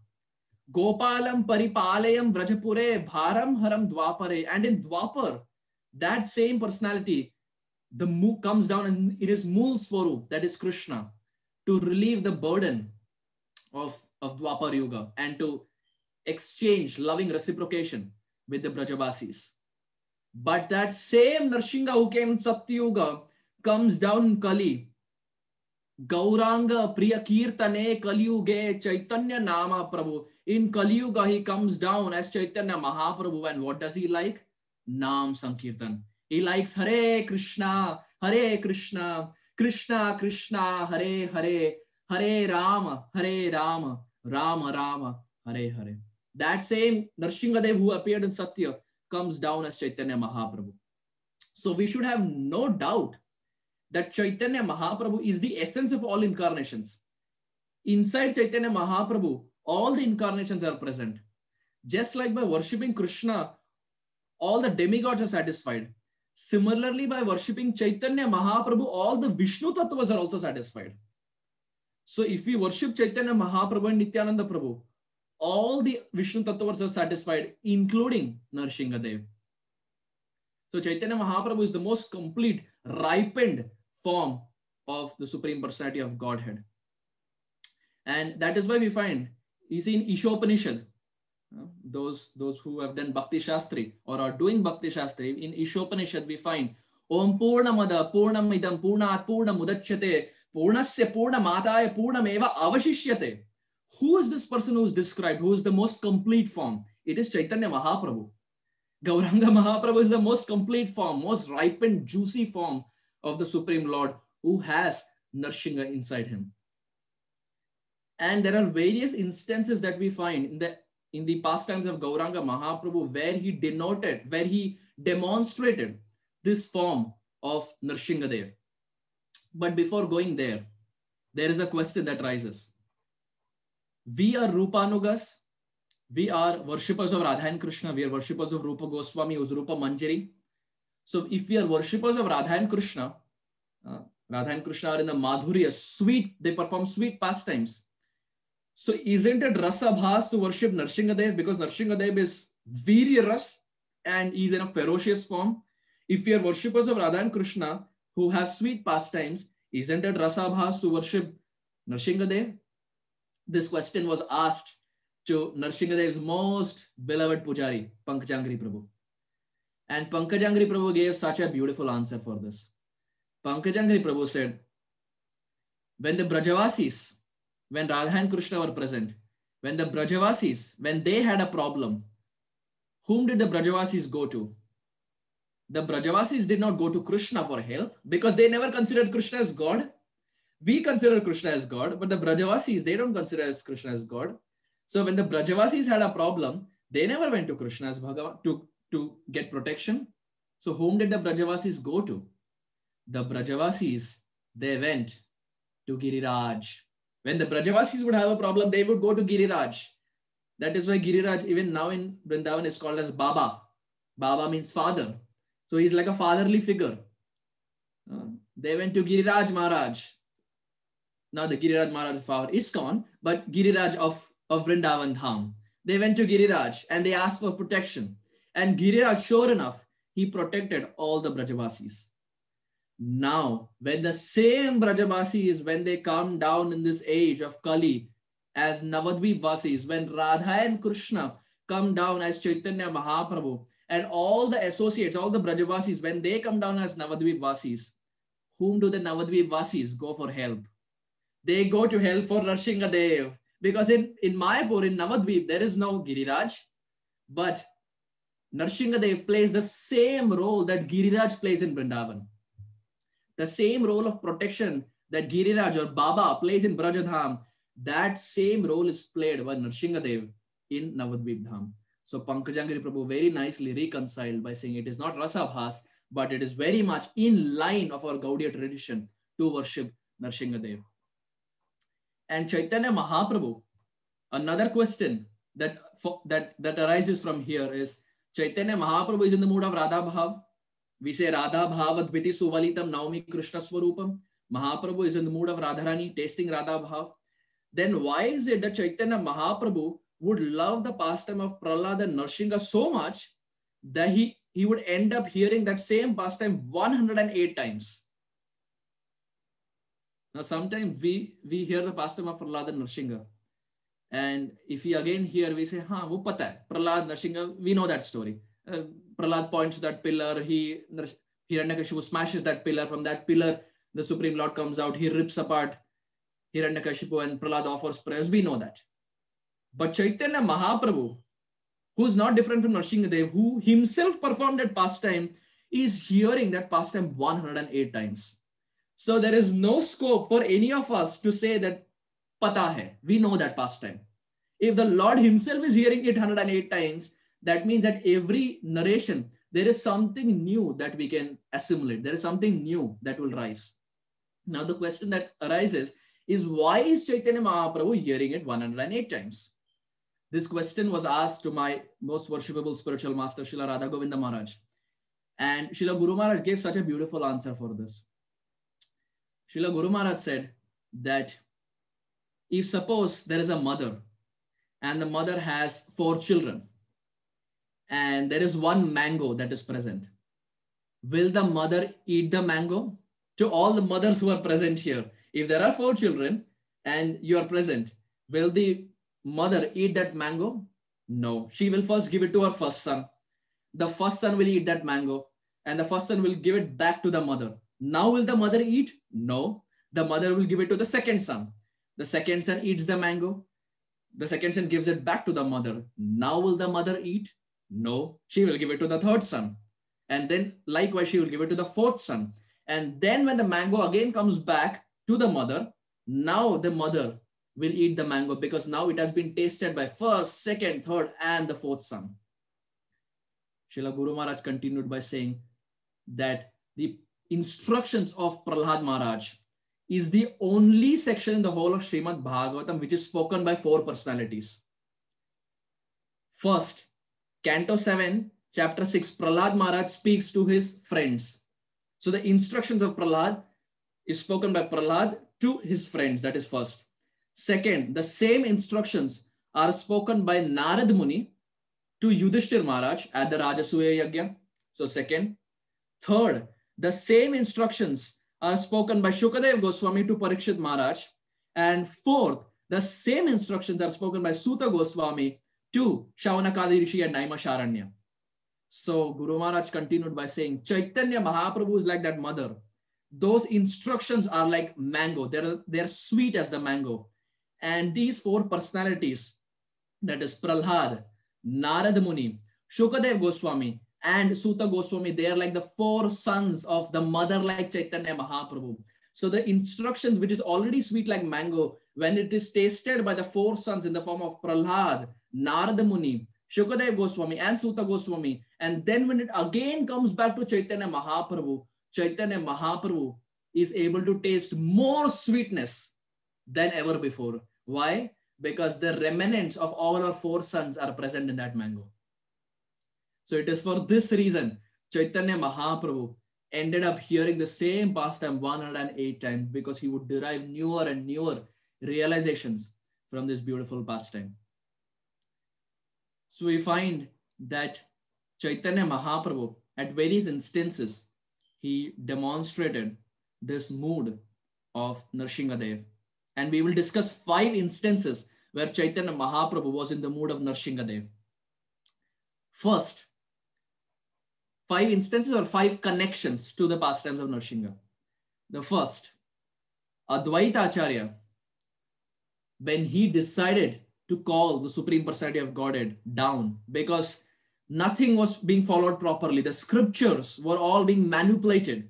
Gopalam Paripalayam Vrajapure Bharam Haram Dwapare. And in Dwapar, that same personality comes down in his Mool Swarup, that is Krishna, to relieve the burden of Dwapar Yuga and to exchange loving reciprocation with the Brajavasis. But that same Narsingha who came in Satya Yuga comes down in Kali. Gauranga Priya Kirtane Kaliyuge Chaitanya Nama Prabhu. In Kali Yuga, he comes down as Chaitanya Mahaprabhu. And what does he like? Nam Sankirtan. He likes Hare Krishna, Krishna Krishna, Hare Hare, Hare Rama, Rama Rama, Hare Hare. That same Narsinghadev who appeared in Satya comes down as Chaitanya Mahaprabhu. So we should have no doubt that Chaitanya Mahaprabhu is the essence of all incarnations. Inside Chaitanya Mahaprabhu, all the incarnations are present. Just like by worshipping Krishna, all the demigods are satisfied. Similarly, by worshipping Chaitanya Mahaprabhu, all the Vishnu Tattvas are also satisfied. So if we worship Chaitanya Mahaprabhu and Nityananda Prabhu, all the Vishnu Tattvas are satisfied, including Narsinghadev. So Chaitanya Mahaprabhu is the most complete, ripened form of the Supreme Personality of Godhead. And that is why we find, you see in Ishopanishad, those who have done Bhakti Shastri or are doing Bhakti Shastri, in Ishopanishad we find Om Purnamada Purnamidam Purnat Purnamudachyate Purnasya Purnamataya Purnameva Avashishyate. Who is this person who is described? Who is the most complete form? It is Chaitanya Mahaprabhu. Gauranga Mahaprabhu is the most complete form, most ripened, juicy form of the Supreme Lord who has Narsingha inside him. And there are various instances that we find in the pastimes of Gauranga Mahaprabhu where he demonstrated this form of Narsinghadev. But before going there is a question that rises. We are Rupanugas. We are worshippers of Radha and Krishna. We are worshippers of Rupa Goswami, who's Rupa Manjari. So if we are worshippers of Radha and Krishna are in the Madhurya, sweet, they perform sweet pastimes. So isn't it Rasa Bhas to worship Narsinghadev? Because Narsinghadev is Virya Ras and he's in a ferocious form. If we are worshippers of Radha and Krishna who have sweet pastimes, isn't it Rasa Bhas to worship Narsinghadev? This question was asked to Narsinghodev's most beloved pujari, Pankajangri Prabhu. And Pankajangri Prabhu gave such a beautiful answer for this. Pankajangri Prabhu said, when the Brajavasis, when Radha and Krishna were present, when the Brajavasis, when they had a problem, whom did the Brajavasis go to? The Brajavasis did not go to Krishna for help because they never considered Krishna as God. We consider Krishna as God, but the Brajavasis, they don't consider Krishna as God. So when the Brajavasis had a problem, they never went to Krishna as Bhagavan to get protection. So whom did the Brajavasis go to? The Brajavasis, they went to Giriraj. When the Brajavasis would have a problem, they would go to Giriraj. That is why Giriraj, even now in Vrindavan, is called as Baba. Baba means father. So he's like a fatherly figure. They went to Giriraj Maharaj. Now the Giriraj Maharaj of our ISKCON, but Giriraj of Vrindavan Dham. They went to Giriraj and they asked for protection. And Giriraj, sure enough, he protected all the Brajavasis. Now, when the same Brajavasis, when they come down in this age of Kali as Navadvip Vasis, when Radha and Krishna come down as Chaitanya Mahaprabhu, and all the associates, all the Brajavasis, when they come down as Navadvip Vasis, whom do the Navadvip Vasis go for help? They go to help for Narsinghadev. Because in Mayapur, in Navadvip, there is no Giriraj, but Narsinghadev plays the same role that Giriraj plays in Vrindavan. The same role of protection that Giriraj or Baba plays in Brajadham, that same role is played by Narsinghadev in Navadvip Dham. So Pankajangiri Prabhu very nicely reconciled by saying it is not Rasabhas, but it is very much in line of our Gaudiya tradition to worship Narsinghadev. And Chaitanya Mahaprabhu, another question that arises from here is, Chaitanya Mahaprabhu is in the mood of Radha Bhav. We say Radha Bhavat Bhiti Suvalitam Naumi Krishna Swarupam. Mahaprabhu is in the mood of Radharani, tasting Radha Bhav. Then why is it that Chaitanya Mahaprabhu would love the pastime of Prahlad and Narsingha so much that he would end up hearing that same pastime 108 times? Now, sometimes we hear the pastime of Prahlad and Narsingha. And if we again hear, we say, हाँ, वो पता है, Prahlad, Narsingha, we know that story. Prahlad points to that pillar, Hiranyakashipu smashes that pillar. From that pillar, the Supreme Lord comes out, he rips apart Hiranyakashipu and Prahlad offers prayers. We know that. But Chaitanya Mahaprabhu, who's not different from Narsinghadev, who himself performed that pastime, is hearing that pastime 108 times. So there is no scope for any of us to say that pata hai, we know that pastime. If the Lord himself is hearing it 108 times, that means that every narration, there is something new that we can assimilate. There is something new that will rise. Now the question that arises is, why is Chaitanya Mahaprabhu hearing it 108 times? This question was asked to my most worshipable spiritual master, Srila Radha Govinda Maharaj. And Srila Guru Maharaj gave such a beautiful answer for this. Srila Guru Maharaj said that if suppose there is a mother and the mother has 4 children and there is one mango that is present, will the mother eat the mango? To all the mothers who are present here, if there are 4 children and you are present, will the mother eat that mango? No. She will first give it to her first son. The first son will eat that mango and the first son will give it back to the mother. Now will the mother eat? No. The mother will give it to the second son. The second son eats the mango. The second son gives it back to the mother. Now will the mother eat? No. She will give it to the third son. And then likewise, she will give it to the fourth son. And then when the mango again comes back to the mother, now the mother will eat the mango because now it has been tasted by first, second, third, and the fourth son. Srila Guru Maharaj continued by saying that the instructions of Prahlad Maharaj is the only section in the whole of Srimad Bhagavatam which is spoken by 4 personalities. First, Canto 7, Chapter 6, Prahlad Maharaj speaks to his friends. So the instructions of Prahlad is spoken by Prahlad to his friends. That is first. Second, the same instructions are spoken by Narad Muni to Yudhishthir Maharaj at the Rajasuya Yagya. So second. Third, the same instructions are spoken by Shukadev Goswami to Parikshit Maharaj. And fourth, the same instructions are spoken by Suta Goswami to Shaunakadi Rishi and Naimisharanya. So Guru Maharaj continued by saying, Chaitanya Mahaprabhu is like that mother. Those instructions are like mango. They're sweet as the mango. And these 4 personalities, that is Prahlad, Narad Muni, Shukadev Goswami, and Suta Goswami, they are like the 4 sons of the mother like Chaitanya Mahaprabhu. So the instructions, which is already sweet like mango, when it is tasted by the 4 sons in the form of Prahlad, Narad Muni, Shukadev Goswami, and Suta Goswami, and then when it again comes back to Chaitanya Mahaprabhu is able to taste more sweetness than ever before. Why? Because the remnants of all our 4 sons are present in that mango. So it is for this reason Chaitanya Mahaprabhu ended up hearing the same pastime 108 times because he would derive newer and newer realizations from this beautiful pastime. So we find that Chaitanya Mahaprabhu, at various instances, he demonstrated this mood of Nrsingadev. And we will discuss 5 instances where Chaitanya Mahaprabhu was in the mood of Nrsingadev. First, 5 instances or 5 connections to the pastimes of Nrsinga. The first, Advaita Acharya, when he decided to call the Supreme Personality of Godhead down because nothing was being followed properly. The scriptures were all being manipulated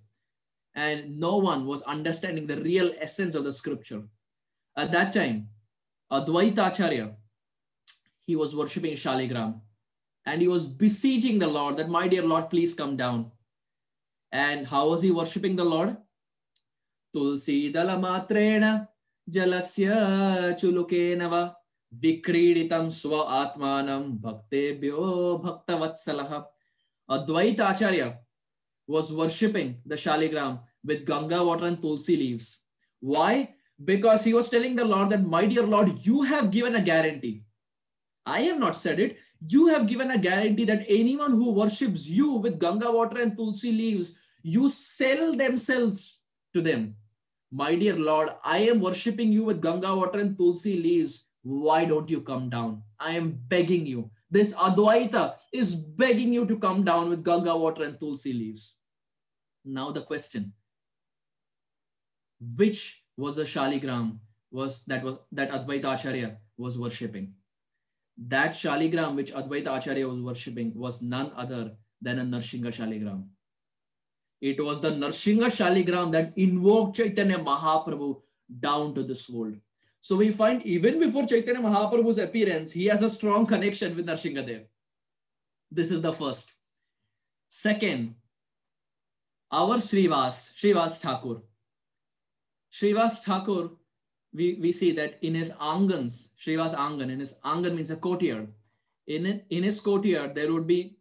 and no one was understanding the real essence of the scripture. At that time, Advaita Acharya, he was worshipping Shaligram and he was beseeching the Lord that, my dear Lord, please come down. And how was he worshipping the Lord? Tulsi dalamatrena jalasya chulukenava vikriditam swa atmanam bhaktebhyo bhaktavatsalaha. Advaita Acharya was worshipping the Shaligram with Ganga water and Tulsi leaves. Why? Because he was telling the Lord that, my dear Lord, you have given a guarantee. I have not said it. You have given a guarantee that anyone who worships you with Ganga water and Tulsi leaves, you sell themselves to them. My dear Lord, I am worshipping you with Ganga water and Tulsi leaves. Why don't you come down? I am begging you. This Advaita is begging you to come down with Ganga water and Tulsi leaves. Now the question, which was the Shaligram that Advaita Acharya was worshipping? That Shaligram which Advaita Acharya was worshipping was none other than a Nrsinga Shaligram. It was the Nrsinga Shaligram that invoked Chaitanya Mahaprabhu down to this world. So we find even before Chaitanya Mahaprabhu's appearance, he has a strong connection with Nrsingadev. This is the first. Second, our Srivas Thakur. Srivas Thakur, we see that in his angans, Srivas Angan, in his angan means a courtyard. In his courtyard, there would be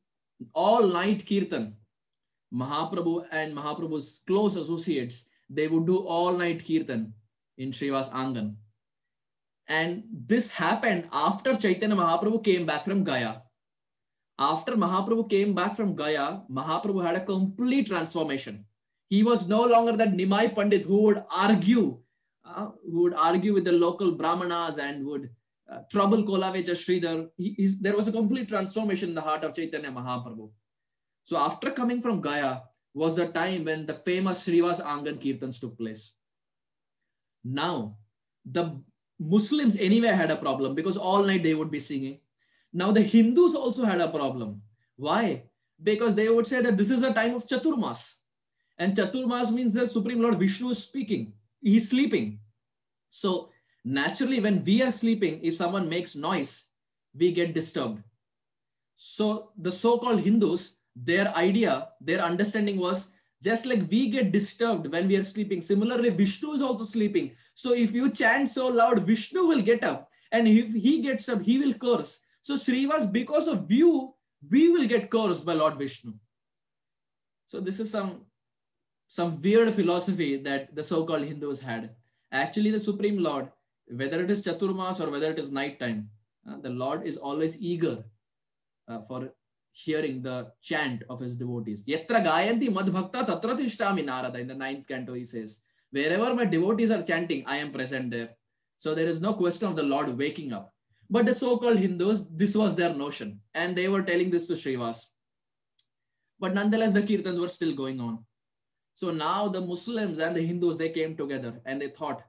all night kirtan. Mahaprabhu and Mahaprabhu's close associates, they would do all night kirtan in Srivas Angan. And this happened after Chaitanya Mahaprabhu came back from Gaya. After Mahaprabhu came back from Gaya, Mahaprabhu had a complete transformation. He was no longer that Nimai Pandit who would argue with the local Brahmanas and would trouble Kolavecha Sridhar. There was a complete transformation in the heart of Chaitanya Mahaprabhu. So after coming from Gaya was the time when the famous Srivas Angan Kirtans took place. Now, the Muslims anyway had a problem because all night they would be singing. Now the Hindus also had a problem. Why? Because they would say that this is a time of Chaturmas. And Chaturmas means the Supreme Lord Vishnu is speaking. He's sleeping. So naturally, when we are sleeping, if someone makes noise, we get disturbed. So the so-called Hindus, their idea, their understanding was just like we get disturbed when we are sleeping. Similarly, Vishnu is also sleeping. So if you chant so loud, Vishnu will get up. And if he gets up, he will curse. So Srivas, because of you, we will get cursed by Lord Vishnu. So this is some weird philosophy that the so-called Hindus had. Actually, the Supreme Lord, whether it is Chaturmas or whether it is nighttime, the Lord is always eager for hearing the chant of his devotees. Yatra gayanti madbhakta tatra tishtami Narada. In the 9th canto, he says, wherever my devotees are chanting, I am present there. So there is no question of the Lord waking up. But the so-called Hindus, this was their notion. And they were telling this to Srivas. But nonetheless, the kirtans were still going on. So now the Muslims and the Hindus, they came together and they thought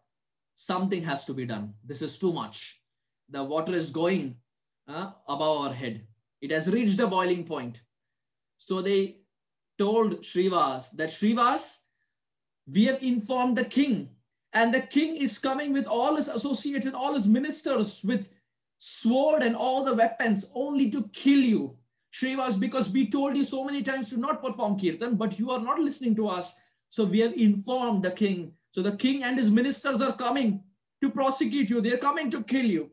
something has to be done. This is too much. The water is going above our head. It has reached the boiling point. So they told Srivas that, Srivas, we have informed the king, and the king is coming with all his associates and all his ministers with sword and all the weapons only to kill you. Srivas, because we told you so many times to not perform kirtan, but you are not listening to us. So we have informed the king. So the king and his ministers are coming to prosecute you. They're coming to kill you.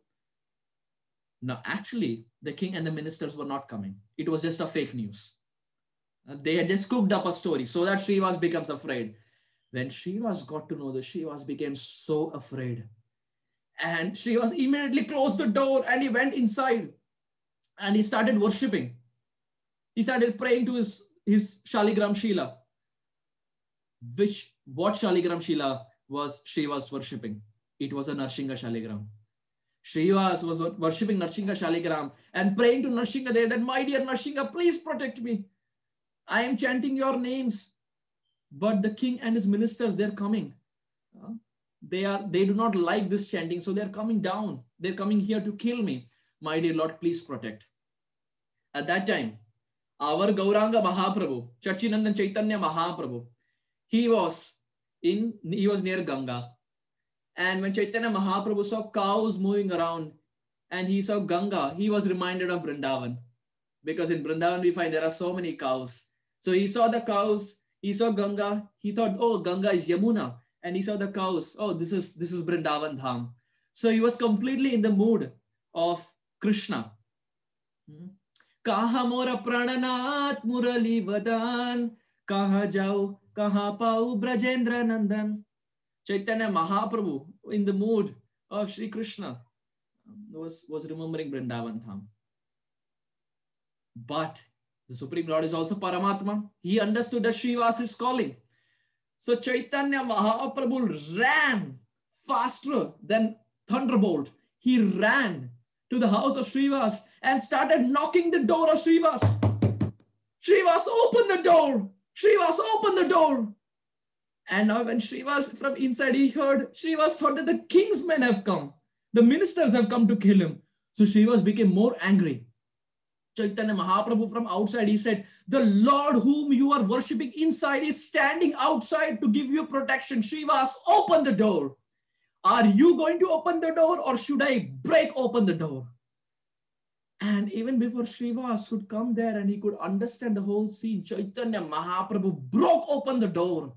Now, actually, the king and the ministers were not coming. It was just a fake news. They had just cooked up a story so that Srivas becomes afraid. When Srivas got to know this, Srivas became so afraid. And Srivas immediately closed the door and he went inside and he started worshipping. He started praying to his Shaligram Shila, what Shaligram Shila was Srivas worshipping. It was a Narsingha Shaligram. Srivas was worshipping Narsingha Shaligram and praying to Narsingha there that, my dear Narsingha, please protect me. I am chanting your names, but the king and his ministers, they're coming. They do not like this chanting, so they're coming down. They're coming here to kill me. My dear Lord, please protect. At that time, our Gauranga Mahaprabhu, Chachinandan Chaitanya Mahaprabhu, he was near Ganga. And when Chaitanya Mahaprabhu saw cows moving around and he saw Ganga, he was reminded of Vrindavan. Because in Vrindavan, we find there are so many cows. So he saw the cows, he saw Ganga, he thought, oh, Ganga is Yamuna. And he saw the cows, oh, this is Vrindavan Dham. So he was completely in the mood of Krishna. Kaha mora prananath murali vadan, kaha jao, kaha pau Brajendra Nandan. Chaitanya Mahaprabhu, in the mood of Sri Krishna, was remembering Vrindavan Dham. But the Supreme Lord is also Paramatma. He understood that Srivas is calling. So Chaitanya Mahaprabhu ran faster than thunderbolt. He ran to the house of Srivas and started knocking the door of Srivas. Srivas, open the door. Srivas, open the door. And now when Srivas from inside he heard, Srivas thought that the king's men have come. The ministers have come to kill him. So Srivas became more angry. Chaitanya Mahaprabhu from outside, he said, the Lord whom you are worshipping inside is standing outside to give you protection. Srivas, open the door. Are you going to open the door or should I break open the door? And even before Srivas could come there and he could understand the whole scene, Chaitanya Mahaprabhu broke open the door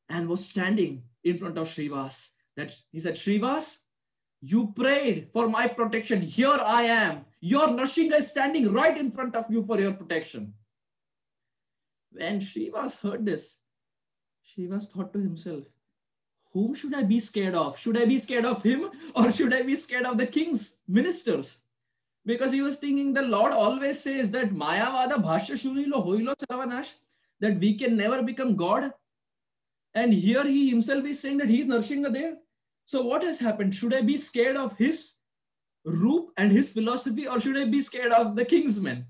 and was standing in front of Srivas. He said, Srivas, you prayed for my protection. Here I am. Your Narsingha is standing right in front of you for your protection. When Srivas heard this, Srivas thought to himself, whom should I be scared of? Should I be scared of him or should I be scared of the king's ministers? Because he was thinking the Lord always says that Mayavada Bhashya Shunilo Hoilo Sarvanash, that we can never become God. And here he himself is saying that he is Narsingha there. So what has happened? Should I be scared of his roop and his philosophy or should I be scared of the king's men?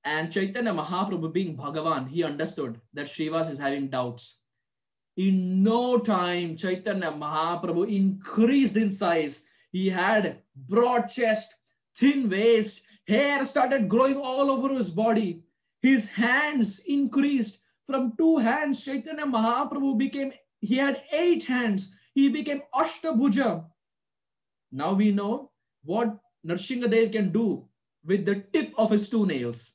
And Chaitanya Mahaprabhu being Bhagavan, he understood that Srivas is having doubts. In no time, Chaitanya Mahaprabhu increased in size. He had broad chest, thin waist, hair started growing all over his body. His hands increased. From 2 hands, Chaitanya Mahaprabhu he had 8 hands. He became Ashtabhuja. Now we know what Narsinghadev can do with the tip of his 2 nails.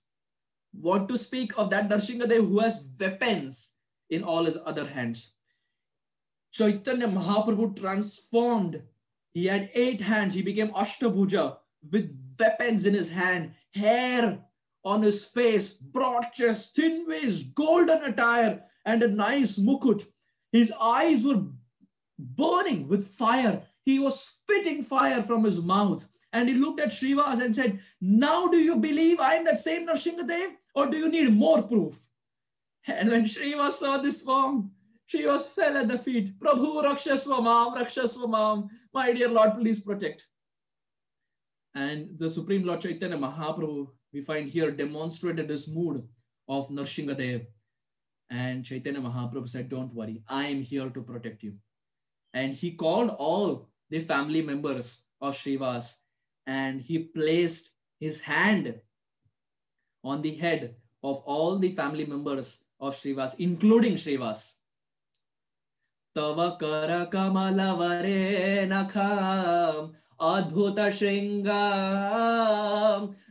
What to speak of that Narsinghadev who has weapons in all his other hands. Chaitanya Mahaprabhu transformed. He had 8 hands. He became Ashtabhuja with weapons in his hand, hair on his face, broad chest, thin waist, golden attire, and a nice mukut. His eyes were burning with fire. He was spitting fire from his mouth. And he looked at Srivas and said, now do you believe I am that same Narsinghadev or do you need more proof? And when Srivas saw this form, Srivas fell at the feet. Prabhu Rakshasva Mam. My dear Lord, please protect. And the Supreme Lord Chaitanya Mahaprabhu, we find here, demonstrated this mood of Narsinghadev. And Chaitanya Mahaprabhu said, don't worry, I am here to protect you. And he called all the family members of Srivas and he placed his hand on the head of all the family members of Srivas, including Srivas. Tava kara kamala vare nakham adbhuta shringam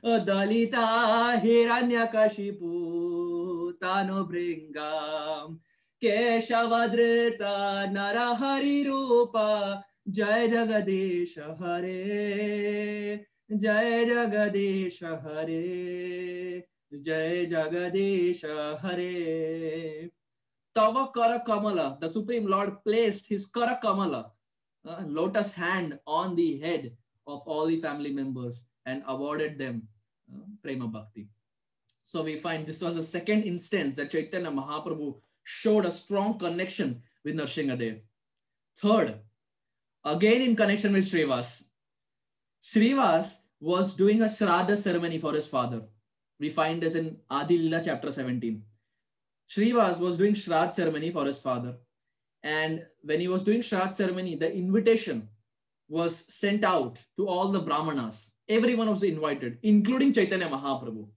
dalita hiranyakashipu tano bringam keshavadrita narahari rupa jai jagadesha hare jai jagadesha hare Jai Jagadesha Hare. Tava Kara Kamala, the Supreme Lord placed his Kara Kamala, lotus hand on the head of all the family members and awarded them Prema Bhakti. So we find this was the second instance that Chaitanya Mahaprabhu showed a strong connection with Nrsingadev. Third, again in connection with Srivas. Srivas was doing a Shraddha ceremony for his father. We find this in Adi Lila chapter 17. Srivas was doing Shraddha ceremony for his father. And when he was doing Shraddha ceremony, the invitation was sent out to all the Brahmanas. Everyone was invited, including Chaitanya Mahaprabhu.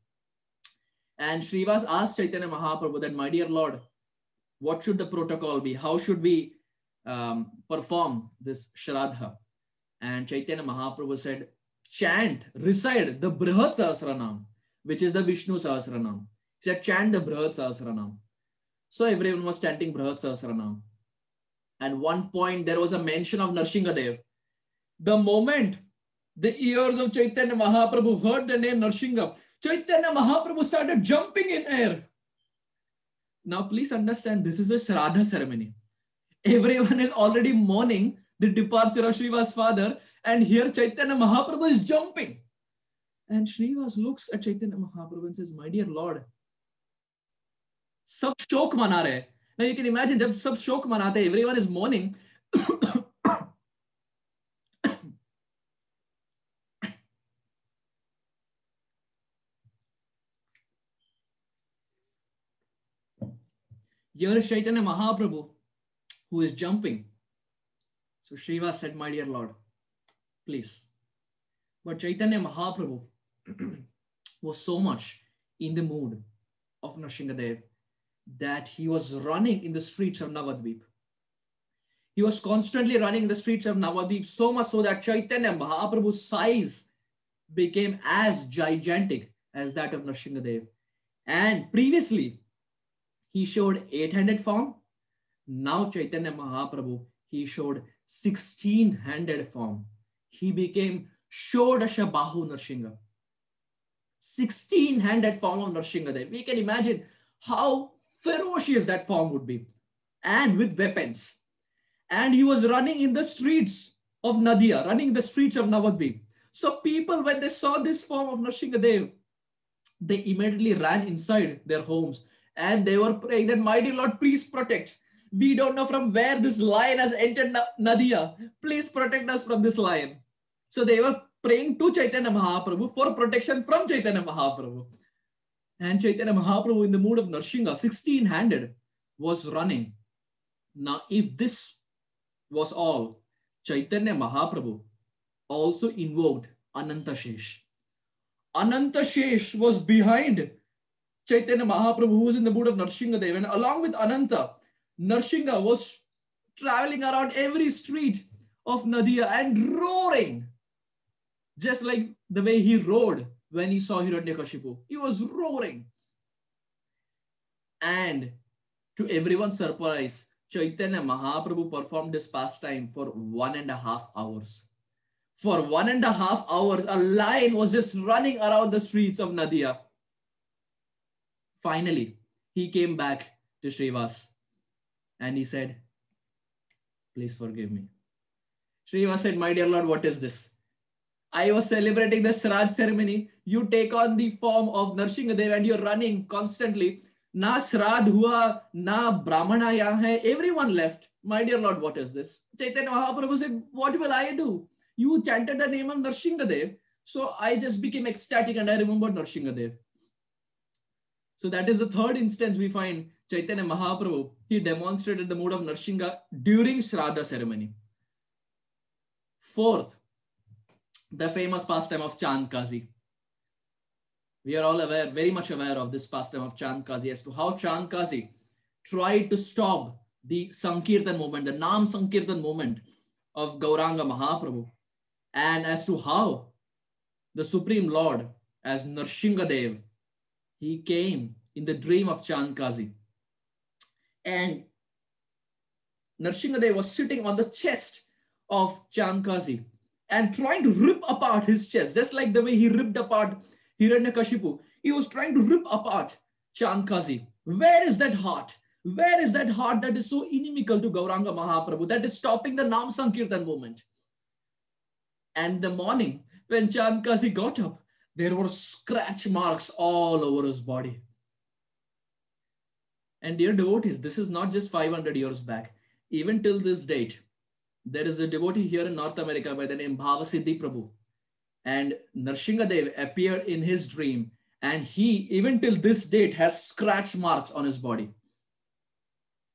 And Srivas asked Chaitanya Mahaprabhu that, my dear Lord, what should the protocol be? How should we perform this Shraddha? And Chaitanya Mahaprabhu said, chant, recite the Brihat Sahasranam, which is the Vishnu Sahasranam. He said, chant the Brihat Sahasranam. So everyone was chanting Brihat Sahasranam. And one point, there was a mention of Nrsingadev. The moment the ears of Chaitanya Mahaprabhu heard the name Nrsinga, Chaitanya Mahaprabhu started jumping in air. Now, please understand, this is a Shraddha ceremony. Everyone is already mourning the departure of Srivas' father, and here Chaitanya Mahaprabhu is jumping. And Srivas looks at Chaitanya Mahaprabhu and says, my dear Lord, sab shok mana rahe. Now you can imagine, jab sab shok manate, everyone is mourning. Here is Chaitanya Mahaprabhu who is jumping. So Srivas said, my dear Lord, please. But Chaitanya Mahaprabhu was so much in the mood of Nrsingadev that he was running in the streets of Navadvip. He was constantly running in the streets of Navadvip, so much so that Chaitanya Mahaprabhu's size became as gigantic as that of Nrsingadev. And previously, he showed 8-handed form. Now Chaitanya Mahaprabhu, he showed 16-handed form. He became Shodasha Bahu Nrsinga. 16-handed form of Nrsingadev. We can imagine how ferocious that form would be. And with weapons. And he was running in the streets of Nadia, running in the streets of Navadvip. So people, when they saw this form of Nrsingadev, they immediately ran inside their homes. And they were praying that, my dear Lord, please protect. We don't know from where this lion has entered Nadia. Please protect us from this lion. So they were praying to Chaitanya Mahaprabhu for protection from Chaitanya Mahaprabhu. And Chaitanya Mahaprabhu, in the mood of Nrsinga, 16-handed, was running. Now, if this was all, Chaitanya Mahaprabhu also invoked Ananta Shesh. Ananta Shesh was behind Chaitanya Mahaprabhu, who was in the mood of Nrsingadev. And along with Ananta, Nrsinga was traveling around every street of Nadia and roaring. Just like the way he roared when he saw Hiranyakashipu. He was roaring. And to everyone's surprise, Chaitanya Mahaprabhu performed this pastime for 1.5 hours. For 1.5 hours, a lion was just running around the streets of Nadia. Finally, he came back to Srivas and he said, please forgive me. Srivas said, my dear Lord, what is this? I was celebrating the Shraddha ceremony. You take on the form of Nrsingadev and you're running constantly. Na Shraddha hua, na Brahmana yahan hai. Everyone left. My dear Lord, what is this? Chaitanya Mahaprabhu said, what will I do? You chanted the name of Nrsingadev. So I just became ecstatic and I remembered Nrsingadev. So that is the third instance we find Chaitanya Mahaprabhu. He demonstrated the mood of Nrsinga during Shraddha ceremony. Fourth, the famous pastime of Chand Kazi. We are all aware, very much aware of this pastime of Chand Kazi as to how Chand Kazi tried to stop the Sankirtan movement, the Nam Sankirtan movement of Gauranga Mahaprabhu, and as to how the Supreme Lord, as Nrsingadev, he came in the dream of Chand Kazi. And Nrsingadev was sitting on the chest of Chand Kazi and trying to rip apart his chest, just like the way he ripped apart Hiranyakashipu. He was trying to rip apart Chandkazi. Where is that heart? Where is that heart that is so inimical to Gauranga Mahaprabhu, that is stopping the Nam Sankirtan movement? And the morning, when Chandkazi got up, there were scratch marks all over his body. And dear devotees, this is not just 500 years back. Even till this date, there is a devotee here in North America by the name Bhavasiddhi Prabhu. And Narsinghadev appeared in his dream, and he, even till this date, has scratch marks on his body.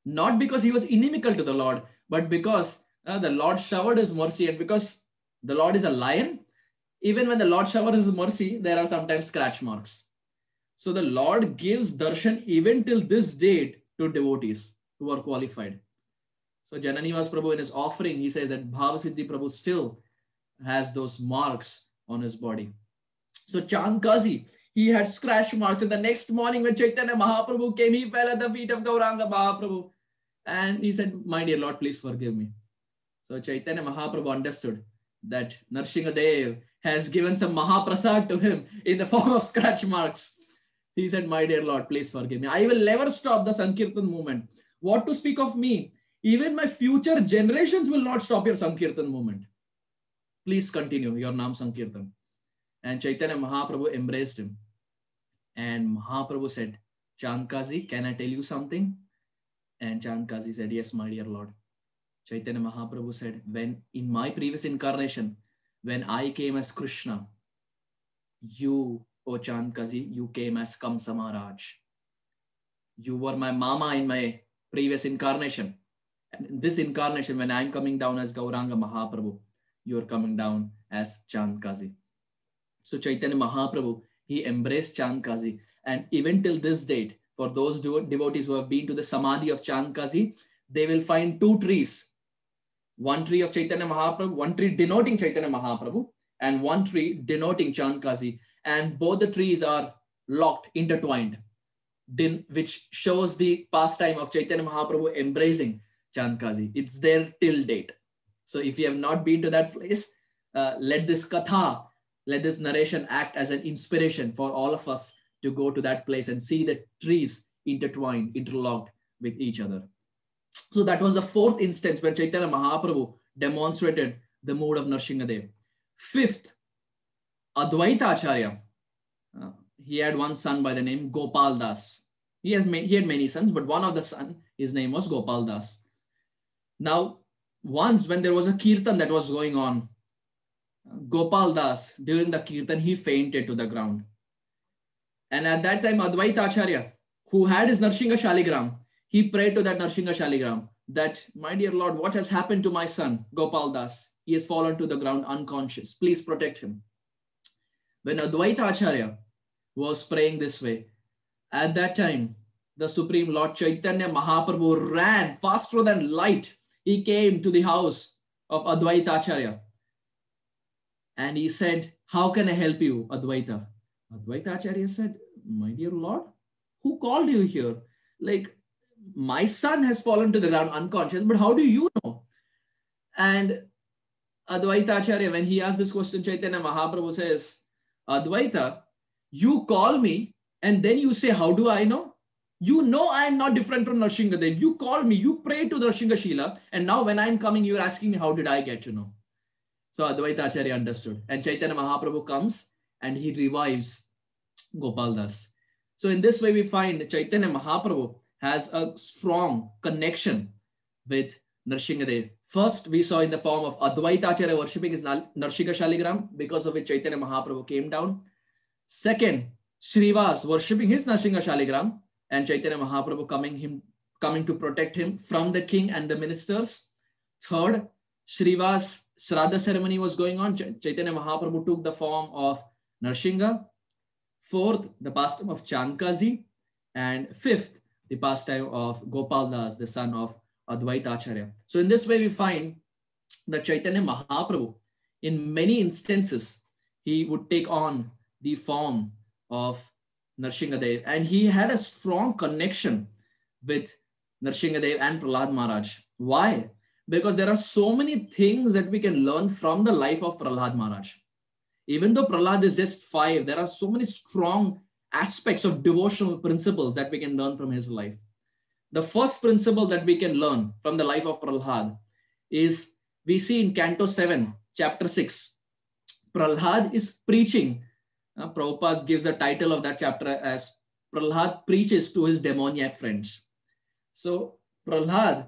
Not because he was inimical to the Lord, but because the Lord showered his mercy, and because the Lord is a lion, even when the Lord showers his mercy, there are sometimes scratch marks. So the Lord gives darshan even till this date to devotees who are qualified. So Jananivas Prabhu, in his offering, he says that Bhavasiddhi Prabhu still has those marks on his body. So Chandkazi, he had scratch marks. And the next morning when Chaitanya Mahaprabhu came, he fell at the feet of Gauranga Mahaprabhu. And he said, my dear Lord, please forgive me. So Chaitanya Mahaprabhu understood that Narsinghadev has given some Mahaprasad to him in the form of scratch marks. He said, my dear Lord, please forgive me. I will never stop the Sankirtan movement. What to speak of me? Even my future generations will not stop your Sankirtan movement. Please continue your Nam Sankirtan. And Chaitanya Mahaprabhu embraced him. And Mahaprabhu said, Chandkazi, can I tell you something? And Chandkazi said, yes, my dear Lord. Chaitanya Mahaprabhu said, when in my previous incarnation, when I came as Krishna, you, O Chandkazi, you came as Kamsa Maharaj. You were my mama in my previous incarnation. And in this incarnation, when I'm coming down as Gauranga Mahaprabhu, you're coming down as Chandkazi. So Chaitanya Mahaprabhu, he embraced Chandkazi. And even till this date, for those devotees who have been to the Samadhi of Chandkazi, they will find two trees. One tree of Chaitanya Mahaprabhu, one tree denoting Chaitanya Mahaprabhu, and one tree denoting Chandkazi. And both the trees are locked, intertwined, which shows the pastime of Chaitanya Mahaprabhu embracing Chandkazi. It's there till date. So if you have not been to that place, let this katha, let this narration act as an inspiration for all of us to go to that place and see the trees intertwined, interlocked with each other. So that was the fourth instance when Chaitanya Mahaprabhu demonstrated the mood of Narsinghadev. Fifth, Advaita Acharya. He had one son by the name Gopal Das. He had many sons, but one of the sons, his name was Gopal Das. Now, once when there was a kirtan that was going on, Gopal Das, during the kirtan, he fainted to the ground. And at that time, Advaita Acharya, who had his Narsingha Shaligram, he prayed to that Narsingha Shaligram that, my dear Lord, what has happened to my son, Gopal Das? He has fallen to the ground unconscious. Please protect him. When Advaita Acharya was praying this way, at that time, the Supreme Lord Chaitanya Mahaprabhu ran faster than light. He came to the house of Advaita Acharya. And he said, how can I help you, Advaita? Advaita Acharya said, my dear Lord, who called you here? Like, my son has fallen to the ground unconscious, but how do you know? And Advaita Acharya, when he asked this question, Chaitanya Mahaprabhu says, Advaita, you call me and then you say, how do I know? You know I am not different from Narsinghadev. You call me, you pray to Narsingha Shila, and now when I'm coming, you're asking me, how did I get to know? So Advaita Acharya understood. And Chaitanya Mahaprabhu comes and he revives Gopal Das. So in this way, we find Chaitanya Mahaprabhu has a strong connection with Narsinghadev. First, we saw in the form of Advaita Acharya worshipping his Narsingha Shaligram, because of which Chaitanya Mahaprabhu came down. Second, Srivas worshipping his Narsingha Shaligram, and Chaitanya Mahaprabhu coming to protect him from the king and the ministers. Third, Srivas Shraddha ceremony was going on. Chaitanya Mahaprabhu took the form of Narsingha. Fourth, the pastime of Chandkazi. And fifth, the pastime of Gopal Das, the son of Advaita Acharya. So in this way, we find that Chaitanya Mahaprabhu, in many instances, he would take on the form of Narsinghadev, and he had a strong connection with Narsinghadev and Prahlad Maharaj. Why? Because there are so many things that we can learn from the life of Prahlad Maharaj. Even though Prahlad is just 5, there are so many strong aspects of devotional principles that we can learn from his life. The first principle that we can learn from the life of Prahlad is we see in Canto 7, chapter 6. Prahlad is preaching. Prabhupada gives the title of that chapter as Prahlad preaches to his demoniac friends. So Prahlad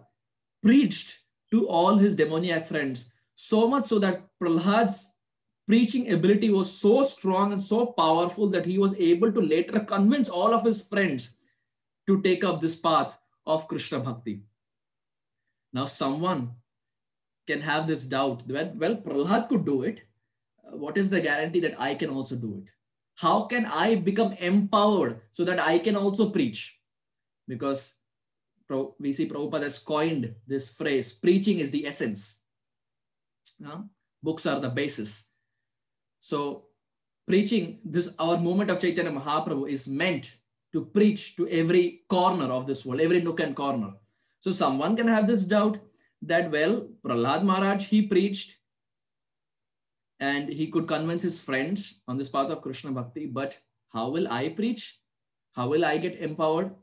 preached to all his demoniac friends, so much so that Prahlad's preaching ability was so strong and so powerful that he was able to later convince all of his friends to take up this path of Krishna Bhakti. Now someone can have this doubt that, well, Prahlad could do it. What is the guarantee that I can also do it? How can I become empowered so that I can also preach? Because we see Prabhupada has coined this phrase, preaching is the essence. Books are the basis. So preaching, our movement of Chaitanya Mahaprabhu is meant to preach to every corner of this world, every nook and corner. So someone can have this doubt that, well, Prahlad Maharaj, he preached and he could convince his friends on this path of Krishna Bhakti, but how will I preach? How will I get empowered?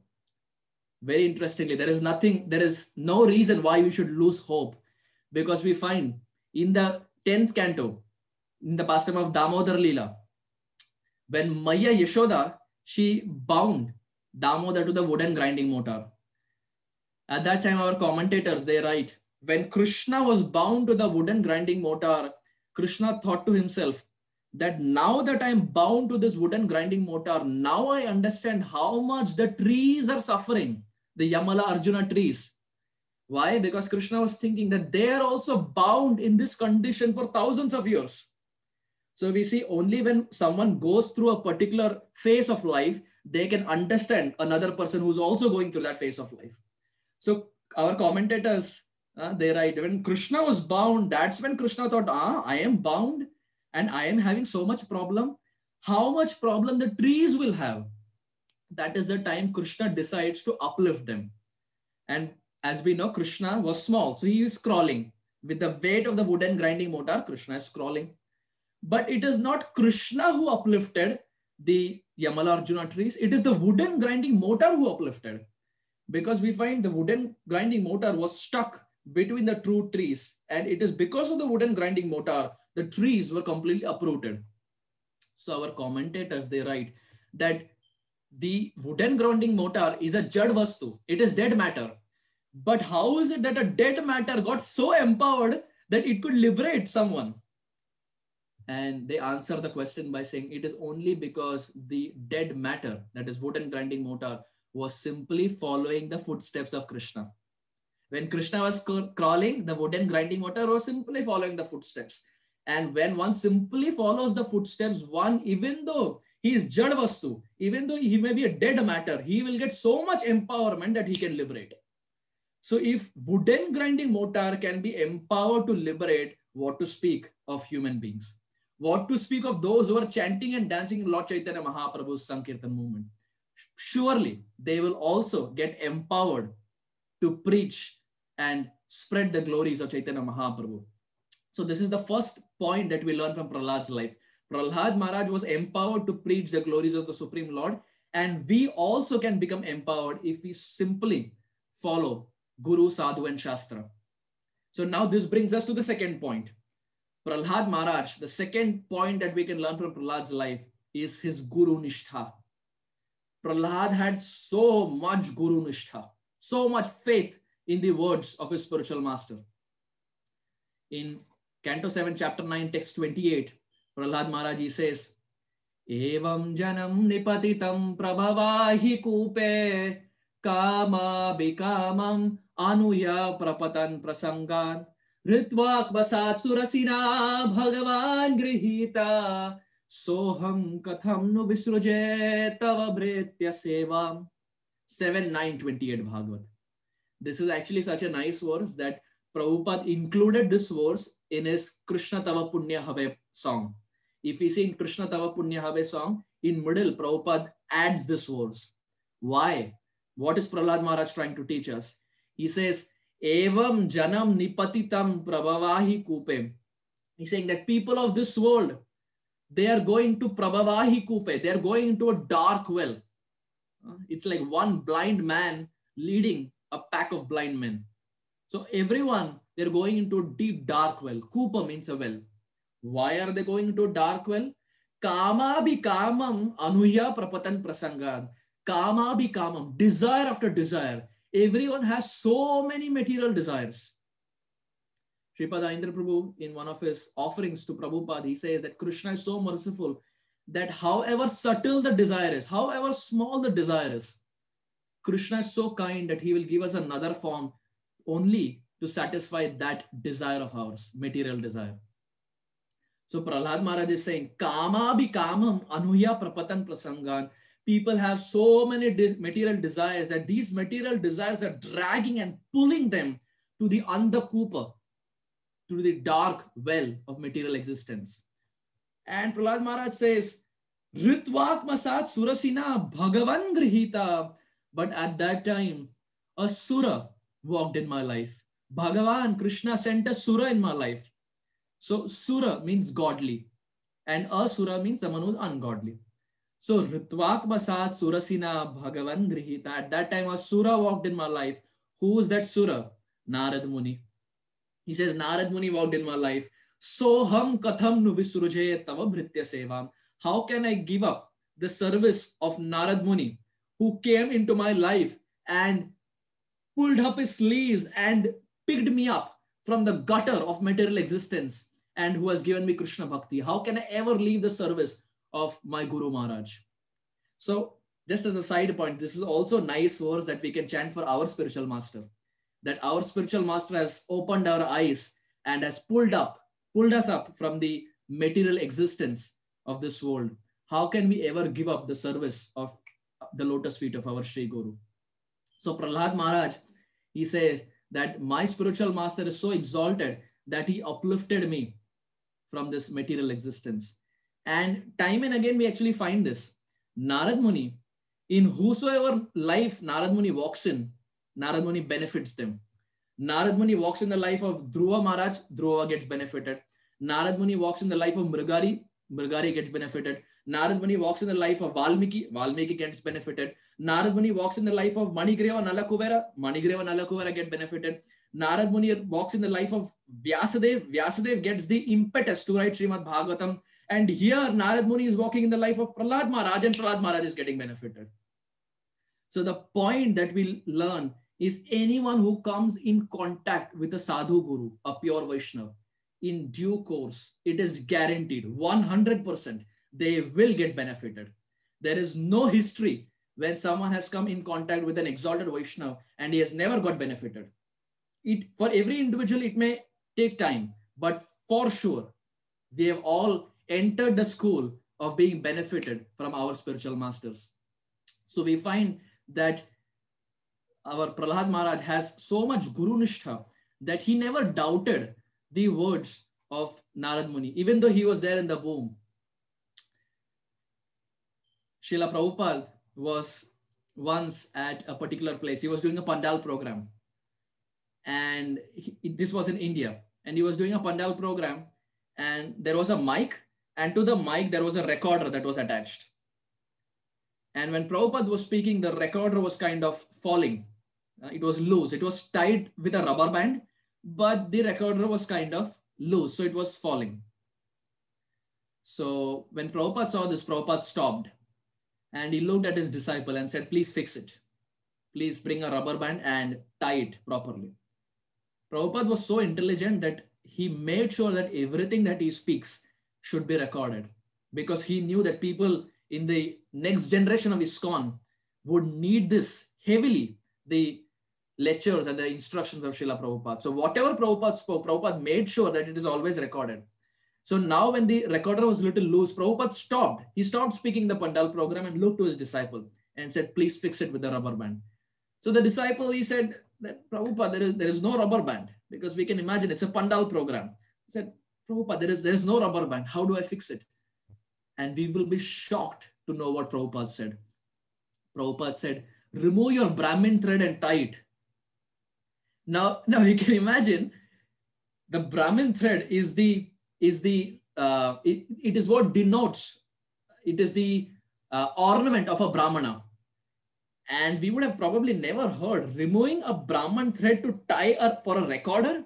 Very interestingly, there is no reason why we should lose hope, because we find in the 10th canto, in the pastime of Damodar Leela, when Maya Yashoda, she bound Damodar to the wooden grinding mortar. At that time, our commentators, they write, when Krishna was bound to the wooden grinding mortar, Krishna thought to himself that now that I'm bound to this wooden grinding mortar, now I understand how much the trees are suffering, the Yamala Arjuna trees. Why? Because Krishna was thinking that they are also bound in this condition for thousands of years. So we see only when someone goes through a particular phase of life, they can understand another person who's also going through that phase of life. So our commentators, they write, when Krishna was bound, that's when Krishna thought, I am bound and I am having so much problem. How much problem the trees will have? That is the time Krishna decides to uplift them. And as we know, Krishna was small. So he is crawling. With the weight of the wooden grinding mortar, Krishna is crawling. But it is not Krishna who uplifted the Yamala Arjuna trees. It is the wooden grinding mortar who uplifted. Because we find the wooden grinding mortar was stuck between the two trees. And it is because of the wooden grinding mortar, the trees were completely uprooted. So our commentators, they write that the wooden grinding mortar is a jad vastu. It is dead matter. But how is it that a dead matter got so empowered that it could liberate someone? And they answer the question by saying it is only because the dead matter, that is wooden grinding mortar, was simply following the footsteps of Krishna. When Krishna was crawling, the wooden grinding mortar was simply following the footsteps. And when one simply follows the footsteps, one, even though he is jad vastu, even though he may be a dead matter, he will get so much empowerment that he can liberate. So if wooden grinding mortar can be empowered to liberate, what to speak of human beings? What to speak of those who are chanting and dancing in Lord Chaitanya Mahaprabhu's Sankirtan movement? Surely they will also get empowered to preach and spread the glories of Chaitanya Mahaprabhu. So this is the first point that we learn from Prahlad's life. Prahlad Maharaj was empowered to preach the glories of the Supreme Lord, and we also can become empowered if we simply follow Guru, Sadhu and Shastra. So now this brings us to the second point. Prahlad Maharaj, the second point that we can learn from Prahlad's life is his Guru Nishtha. Prahlad had so much Guru Nishtha, so much faith in the words of his spiritual master. In Canto 7, Chapter 9, Text 28, Prahlad Maharaj, he says, Evam janam nipatitam prabhavahi kupe kama bikamam anuya prapatan prasangan ritvak vasat surasina bhagavan grihita soham katham nu visruje tava bretya sevam. 7:9:28 Bhagavat. This is actually such a nice verse that Prabhupada included this verse in his Krishna Tava Punya Have song. If we see in Krishna Tava Punya Have song, in middle, Prabhupada adds this verse. Why? What is Prahlad Maharaj trying to teach us? He says, Evam janam nipatitam prabhavahi kupe. He's saying that people of this world, they are going to Prabhavahi Kupe. They are going into a dark well. It's like one blind man leading a pack of blind men. So everyone, they're going into a deep dark well. Kupa means a well. Why are they going into a dark well? Kama bhi kamam anuya prapatan prasangan. Kama bhi kamam, desire after desire. Everyone has so many material desires. Sripada Indra Prabhu, in one of his offerings to Prabhupada, he says that Krishna is so merciful that however subtle the desire is, however small the desire is, Krishna is so kind that he will give us another form only to satisfy that desire of ours, material desire. So Prahlad Maharaj is saying, Kama bhi kamam anuya prapatan prasangan. People have so many material desires that these material desires are dragging and pulling them to the Andhakupa, to the dark well of material existence. And Prahlad Maharaj says, Ritvak masat surasina bhagavan grihita. But at that time, a sura walked in my life. Bhagavan, Krishna sent a sura in my life. So sura means godly, and asura means someone who's ungodly. So Ritvak masat surasina bhagavan grihita. At that time, a sura walked in my life. Who is that sura? Narad Muni. He says, Narad Muni walked in my life. Soham katham nu visuruje tava bhritya sevam. How can I give up the service of Narad Muni, who came into my life and pulled up his sleeves and picked me up from the gutter of material existence, and who has given me Krishna Bhakti? How can I ever leave the service of my Guru Maharaj? So just as a side point, this is also nice verse that we can chant for our spiritual master, that our spiritual master has opened our eyes and has pulled us up from the material existence of this world. How can we ever give up the service of the lotus feet of our Sri Guru? So Prahlad Maharaj, he says that my spiritual master is so exalted that he uplifted me from this material existence. And time and again, we actually find this. Narad Muni, in whosoever life Narad Muni walks in, Narad Muni benefits them. Narad Muni walks in the life of Dhruva Maharaj, Dhruva gets benefited. Narad Muni walks in the life of Mrigari, Mrigari gets benefited. Narad Muni walks in the life of Valmiki, Valmiki gets benefited. Narad Muni walks in the life of Manigreva Nalakuvera, Manigreva Nalakuvera get benefited. Narad Muni walks in the life of Vyasadev, Vyasadev gets the impetus to write Srimad Bhagavatam. And here Narad Muni is walking in the life of Prahlad Maharaj, and Prahlad Maharaj is getting benefited. So the point that we learn is anyone who comes in contact with a sadhu guru, a pure Vaishnava, in due course, it is guaranteed 100% they will get benefited. There is no history when someone has come in contact with an exalted Vaishnava and he has never got benefited. For every individual, it may take time, but for sure, we have all entered the school of being benefited from our spiritual masters. So we find that our Prahlad Maharaj has so much Guru Nishtha that he never doubted the words of Narad Muni, even though he was there in the womb. Srila Prabhupada was once at a particular place. He was doing a Pandal program. And this was in India. And he was doing a Pandal program. And there was a mic. And to the mic, there was a recorder that was attached. And when Prabhupada was speaking, the recorder was kind of falling. It was loose. It was tied with a rubber band, but the recorder was kind of loose. So it was falling. So when Prabhupada saw this, Prabhupada stopped. And he looked at his disciple and said, please fix it. Please bring a rubber band and tie it properly. Prabhupada was so intelligent that he made sure that everything that he speaks should be recorded, because he knew that people in the next generation of ISKCON would need this heavily, the lectures and the instructions of Srila Prabhupada. So whatever Prabhupada spoke, Prabhupada made sure that it is always recorded. So now when the recorder was a little loose, Prabhupada stopped. He stopped speaking the Pandal program and looked to his disciple and said, please fix it with the rubber band. So the disciple, he said that, Prabhupada, there is no rubber band, because we can imagine it's a Pandal program. He said, Prabhupada, there is no rubber band. How do I fix it? And we will be shocked to know what Prabhupada said. Prabhupada said, remove your Brahmin thread and tie it. Now you can imagine the Brahmin thread is the it is what denotes, it is the ornament of a Brahmana. And we would have probably never heard removing a Brahman thread to tie for a recorder.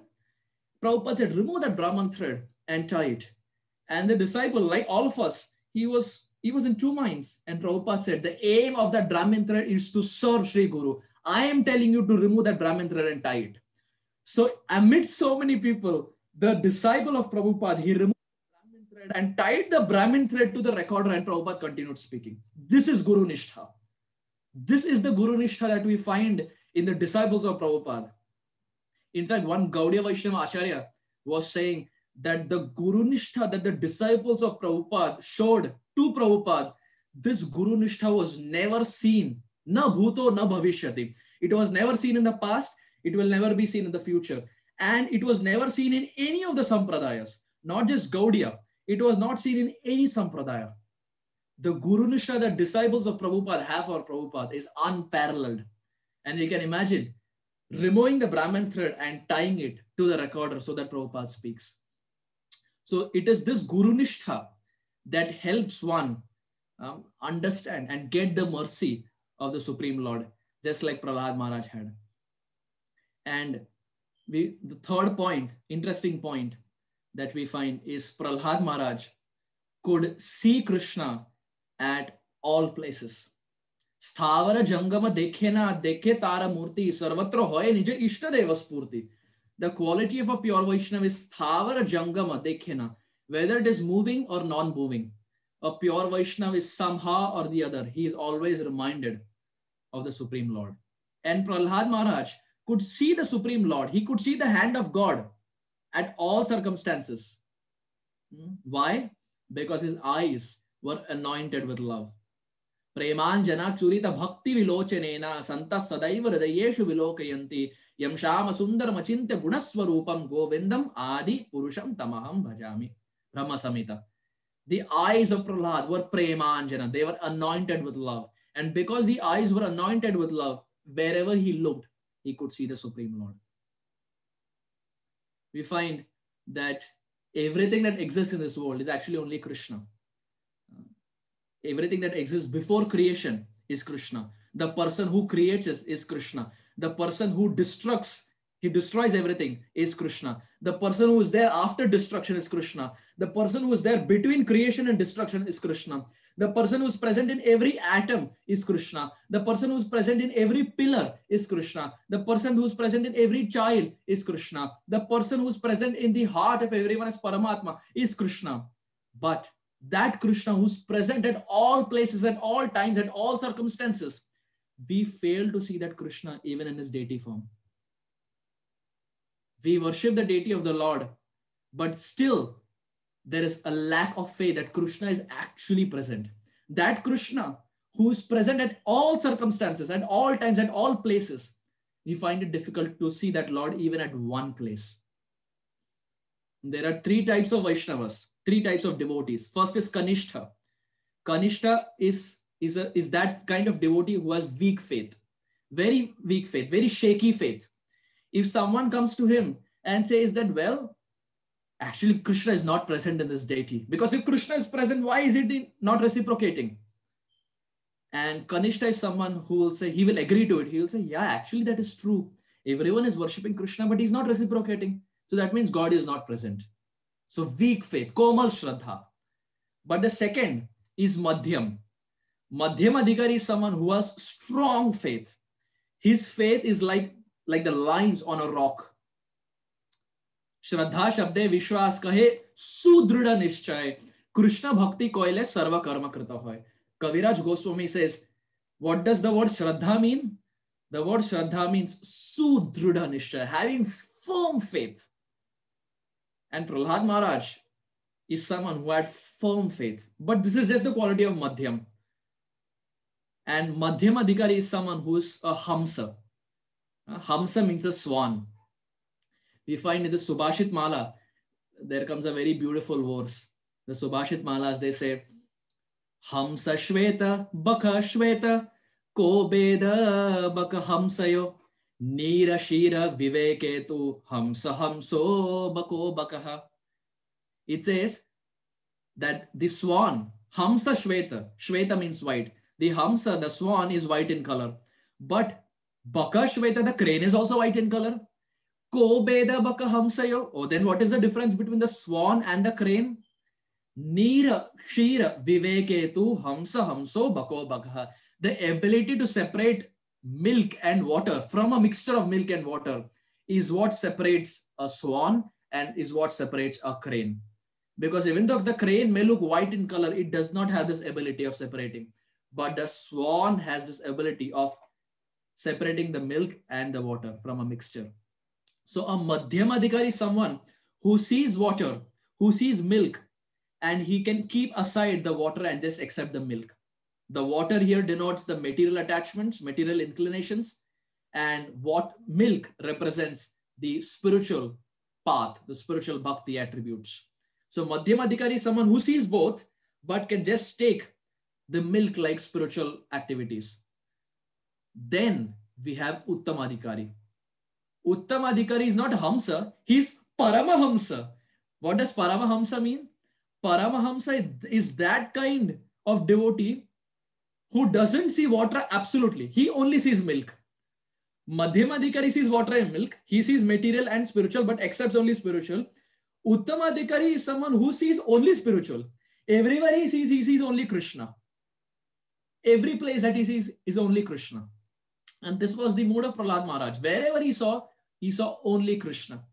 Prabhupada said, remove that Brahman thread and tie it. And the disciple, like all of us, he was in two minds. And Prabhupada said, the aim of that Brahmin thread is to serve Sri Guru. I am telling you to remove that Brahmin thread and tie it. So amidst so many people, the disciple of Prabhupada, he removed the Brahmin thread and tied the Brahmin thread to the recorder, and Prabhupada continued speaking. This is Guru Nishtha. This is the Guru Nishtha that we find in the disciples of Prabhupada. In fact, one Gaudiya Vaishnava Acharya was saying that the Guru Nishtha that the disciples of Prabhupada showed to Prabhupada, this Guru Nishtha was never seen. Na bhuto na bhavishyati. It was never seen in the past. It will never be seen in the future. And it was never seen in any of the Sampradayas, not just Gaudiya. It was not seen in any Sampradaya. The Guru Nishtha that disciples of Prabhupada have for Prabhupada is unparalleled. And you can imagine removing the Brahman thread and tying it to the recorder so that Prabhupada speaks. So it is this Guru Nishtha that helps one understand and get the mercy of the Supreme Lord, just like Prahlad Maharaj had. And the third point, interesting point that we find is Prahlad Maharaj could see Krishna at all places. Sthavara jangama dekhena dekhe tara murti sarvatra hoye nija ishtadeva spurti. The quality of a pure Vaishnava is sthavara jangama dekhena, whether it is moving or non-moving. A pure Vaishnava is somehow or the other, he is always reminded of the Supreme Lord. And Prahlad Maharaj could see the Supreme Lord. He could see the hand of God at all circumstances. Why? Because his eyes were anointed with love. Premanjana churita bhakti vilochanena santas sadaiva hridayeshu vilokayanti yam shama sundar machintya gunaswarupam govindam adi purusham tamaham bhajami. Brahma Samhita. The eyes of Prahlad were premanjana. They were anointed with love. And because the eyes were anointed with love, wherever he looked, he could see the Supreme Lord. We find that everything that exists in this world is actually only Krishna. Everything that exists before creation is Krishna. The person who creates is Krishna. The person who he destroys everything is Krishna. The person who is there after destruction is Krishna. The person who is there between creation and destruction is Krishna. The person who is present in every atom is Krishna. The person who is present in every pillar is Krishna. The person who is present in every child is Krishna. The person who is present in the heart of everyone as Paramatma is Krishna. But that Krishna who's present at all places, at all times, at all circumstances, we fail to see that Krishna even in his deity form. We worship the deity of the Lord, but still there is a lack of faith that Krishna is actually present. That Krishna who is present at all circumstances, at all times, at all places, we find it difficult to see that Lord even at one place. There are three types of Vaishnavas, three types of devotees. First is Kanishtha. Kanishtha is that kind of devotee who has weak faith, very weak faith, very shaky faith. If someone comes to him and says that, well, actually Krishna is not present in this deity, because if Krishna is present, why is it not reciprocating? And Kanishtha is someone who will say, he will agree to it. He will say, yeah, actually that is true. Everyone is worshipping Krishna, but he's not reciprocating. So that means God is not present. So weak faith, Komal Shraddha. But the second is Madhyam. Madhyam Adhikari is someone who has strong faith. His faith is like the lines on a rock. Shraddha Shabde Vishwas Kahe Sudrida Nishchay Krishna Bhakti Koile Sarva Karma Krita Hoy. Kaviraj Goswami says, what does the word Shraddha mean? The word Shraddha means Sudrida Nishchay, having firm faith. And Prahlad Maharaj is someone who had firm faith. But this is just the quality of Madhyam. And Madhyam Adhikari is someone who is a Hamsa. Hamsa means a swan. We find in the Subhashit Mala, there comes a very beautiful verse. The Subhashit Malas, they say, Hamsa Shveta, Baka Shveta, Ko Beda Baka Hamsayo, Nira Shira Viveketu, Hamsa Hamso Bako Bakaha. It says, that the swan, Hamsa Shweta, Shweta means white. The Hamsa, the swan, is white in color. But Baka Shweta, the crane, is also white in color. Ko Beda Baka Hamsayo. Oh, then what is the difference between the swan and the crane? Nira Shira Viveketu Hamsa Hamso Bako Baka. The ability to separate milk and water from a mixture of milk and water is what separates a swan and is what separates a crane. Because even though the crane may look white in color, it does not have this ability of separating. But the swan has this ability of separating the milk and the water from a mixture. So a Madhyamadhikari is someone who sees water, who sees milk, and he can keep aside the water and just accept the milk. The water here denotes the material attachments, material inclinations, and what milk represents the spiritual path, the spiritual bhakti attributes. So Madhyamadhikari is someone who sees both, but can just take the milk-like spiritual activities. Then we have Uttamadhikari. Uttamadhikari is not Hamsa, he's Paramahamsa. What does Paramahamsa mean? Paramahamsa is that kind of devotee who doesn't see water absolutely. He only sees milk. Madhyamadhikari sees water and milk. He sees material and spiritual, but accepts only spiritual. Uttamadhikari is someone who sees only spiritual. Everywhere he sees only Krishna. Every place that he sees is only Krishna. And this was the mood of Prahlad Maharaj. Wherever he saw only Krishna.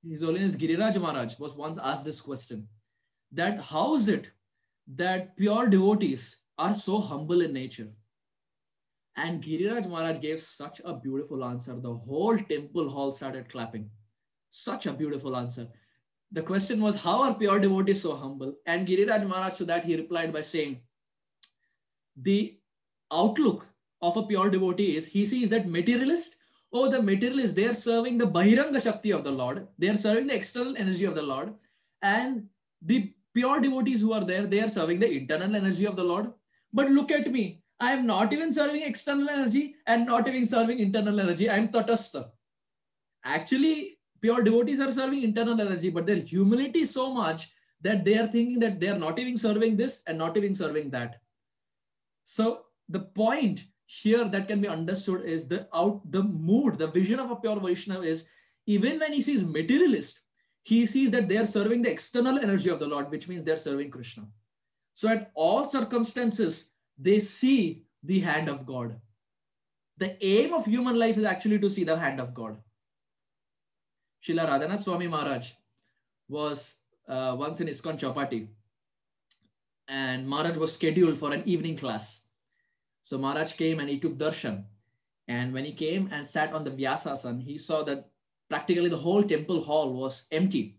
His Holiness Giriraj Maharaj was once asked this question, that how is it that pure devotees are so humble in nature? And Giriraj Maharaj gave such a beautiful answer. The whole temple hall started clapping. Such a beautiful answer. The question was, how are pure devotees so humble? And Giriraj Maharaj to that, he replied by saying, the outlook of a pure devotee is, he sees that materialist, the materialist, they are serving the Bahiranga Shakti of the Lord. They are serving the external energy of the Lord. And the pure devotees who are there, they are serving the internal energy of the Lord. But look at me. I am not even serving external energy and not even serving internal energy. I am Tatastha. Actually, pure devotees are serving internal energy, but their humility is so much that they are thinking that they are not even serving this and not even serving that. So the point here that can be understood is the mood, the vision of a pure Vaishnava is, even when he sees materialist, he sees that they are serving the external energy of the Lord, which means they are serving Krishna. So at all circumstances, they see the hand of God. The aim of human life is actually to see the hand of God. Srila Radhanath Swami Maharaj was once in ISKCON Chowpatty, and Maharaj was scheduled for an evening class. So Maharaj came and he took darshan. And when he came and sat on the Vyasasana, he saw that practically the whole temple hall was empty.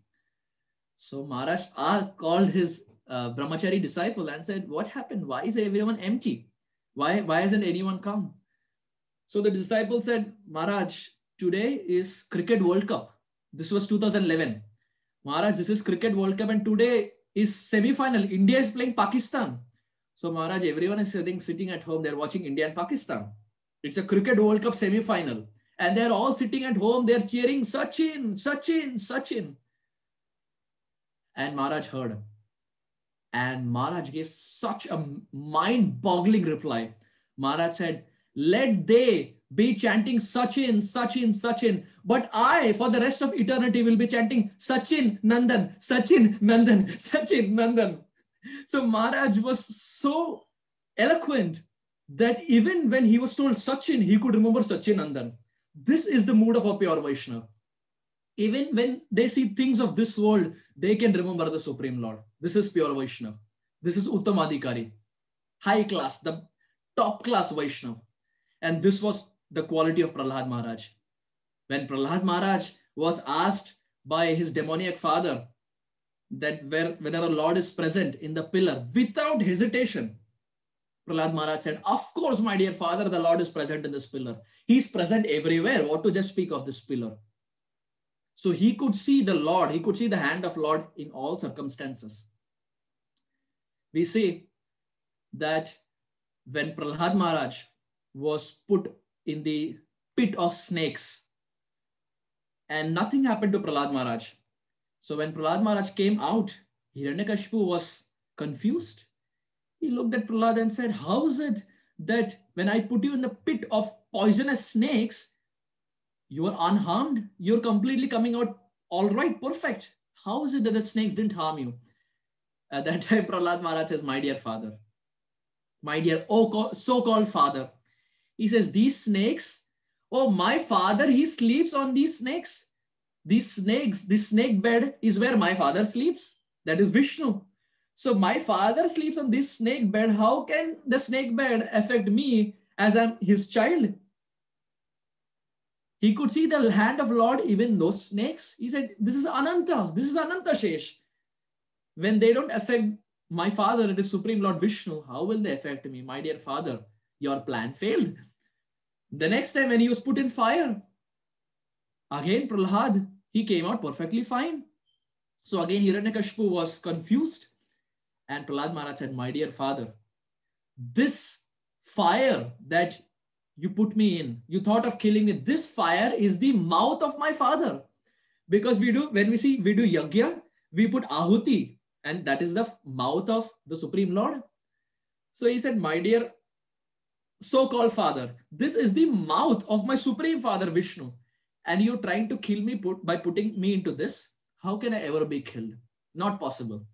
So Maharaj called his brahmachari disciple and said, what happened? Why is everyone empty? Why hasn't anyone come? So the disciple said, Maharaj, today is Cricket World Cup. This was 2011. Maharaj, this is Cricket World Cup and today is semi-final. India is playing Pakistan. So Maharaj, everyone is sitting at home. They're watching India and Pakistan. It's a Cricket World Cup semi-final. And they're all sitting at home. They're cheering Sachin, Sachin, Sachin. And Maharaj heard. And Maharaj gave such a mind-boggling reply. Maharaj said, let they be chanting Sachin, Sachin, Sachin. But I, for the rest of eternity, will be chanting Sachin, Nandan, Sachin, Nandan, Sachin, Nandan. So Maharaj was so eloquent that even when he was told Sachin, he could remember Sachin Nandan. This is the mood of a pure Vaishnava. Even when they see things of this world, they can remember the Supreme Lord. This is pure Vaishnava. This is Uttamadhikari. High class, the top class Vaishnava. And this was the quality of Prahlad Maharaj. When Prahlad Maharaj was asked by his demoniac father that whether the Lord is present in the pillar, without hesitation, Prahlad Maharaj said, of course, my dear father, the Lord is present in this pillar. He's present everywhere. What to just speak of this pillar? So he could see the Lord. He could see the hand of Lord in all circumstances. We see that when Prahlad Maharaj was put in the pit of snakes and nothing happened to Prahlad Maharaj. So when Prahlad Maharaj came out Hiranyakashipu was confused. He looked at Prahlad and said, how is it that when I put you in the pit of poisonous snakes, you are unharmed? You're completely coming out all right, perfect. How is it that the snakes didn't harm you? At that time, Prahlad Maharaj says, my dear father, my dear so-called father. He says, these snakes, oh, my father, he sleeps on these snakes. These snakes, this snake bed is where my father sleeps. That is Vishnu. So my father sleeps on this snake bed. How can the snake bed affect me as I'm his child? He could see the hand of Lord even those snakes. He said, this is Ananta. This is Ananta Shesh. When they don't affect my father, it is Supreme Lord Vishnu. How will they affect me? My dear father, your plan failed. The next time when he was put in fire, again Prahlad, he came out perfectly fine. So again Hiranyakashipu was confused. And Prahlad Maharaj said, my dear father, this fire that you put me in, you thought of killing me, this fire is the mouth of my father. Because we do, when we do yagya, we put ahuti, and that is the mouth of the Supreme Lord. So he said, my dear so-called father, this is the mouth of my Supreme Father Vishnu. And you're trying to kill me by putting me into this. How can I ever be killed? Not possible.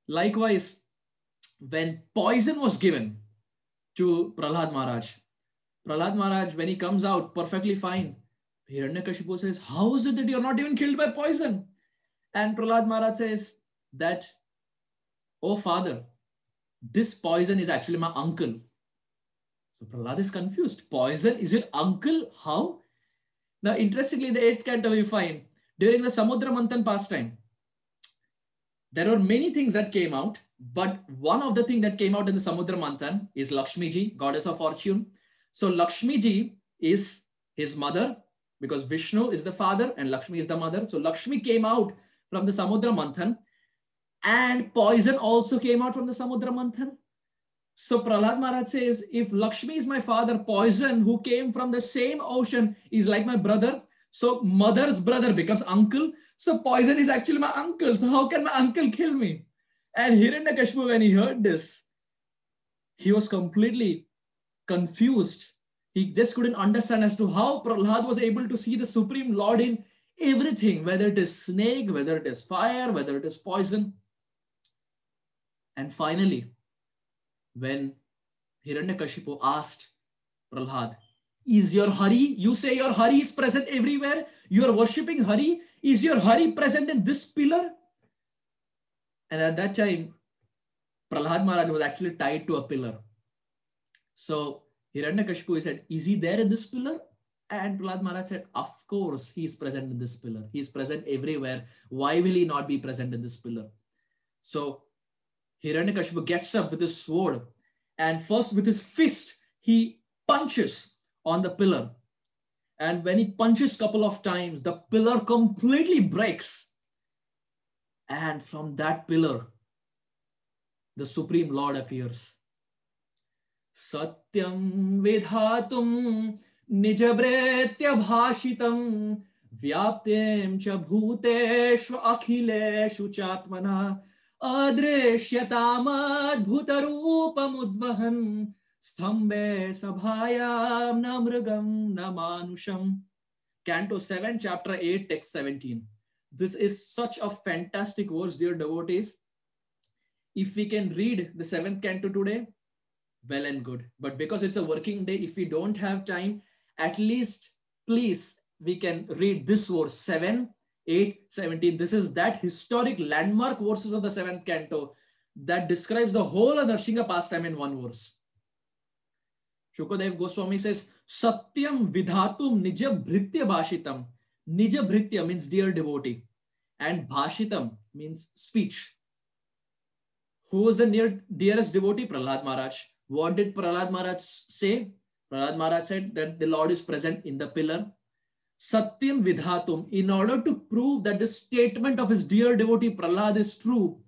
Likewise, when poison was given to Prahlad Maharaj, when he comes out perfectly fine, Hiranyakashipu says, how is it that you're not even killed by poison? And Prahlad Maharaj says that, oh father, this poison is actually my uncle. So Prahlad is confused. Poison is your uncle? How? Now, interestingly, in the 8th canto we find, during the Samudra Manthan pastime, there are many things that came out, but one of the things that came out in the Samudra Manthan is Lakshmi Ji, goddess of fortune. So Lakshmi Ji is his mother, because Vishnu is the father and Lakshmi is the mother. So Lakshmi came out from the Samudra Manthan, and poison also came out from the Samudra Manthan. So Prahlad Maharaj says, if Lakshmi is my father, poison who came from the same ocean is like my brother. So mother's brother becomes uncle. So poison is actually my uncle. So how can my uncle kill me? And Hiranyakashipu, when he heard this, he was completely confused. He just couldn't understand as to how Prahlad was able to see the Supreme Lord in everything, whether it is snake, whether it is fire, whether it is poison. And finally, when Hiranyakashipu asked Prahlad, is your Hari? You say your Hari is present everywhere. You are worshipping Hari. Is your Hari present in this pillar? And at that time, Prahlad Maharaj was actually tied to a pillar. So Hiranyakashipu said, is he there in this pillar? And Prahlad Maharaj said, of course, he is present in this pillar. He is present everywhere. Why will he not be present in this pillar? So Hiranyakashipu gets up with his sword, and first with his fist, he punches on the pillar. And when he punches a couple of times, the pillar completely breaks. And from that pillar, the Supreme Lord appears. Satyam vidhatum nijabretya bhashitam vyaptem cha bhuteshva akhileshu chatmana adrishyatamad bhutarupamudvahan sthambe sabhayam namrugam namanusham. Canto 7, chapter 8, text 17. This is such a fantastic verse, dear devotees. If we can read the 7th canto today, well and good. But because it's a working day, if we don't have time, at least, please, we can read this verse, 7, 8, 17. This is that historic landmark verses of the 7th canto that describes the whole of Narsingha pastime in one verse. Shukadev Goswami says, Satyam vidhatum nija bhritya bhashitam. Nija bhritya means dear devotee. And bhashitam means speech. Who was the dearest devotee? Prahlad Maharaj. What did Prahlad Maharaj say? Prahlad Maharaj said that the Lord is present in the pillar. Satyam vidhatum. In order to prove that the statement of his dear devotee Prahlad is true,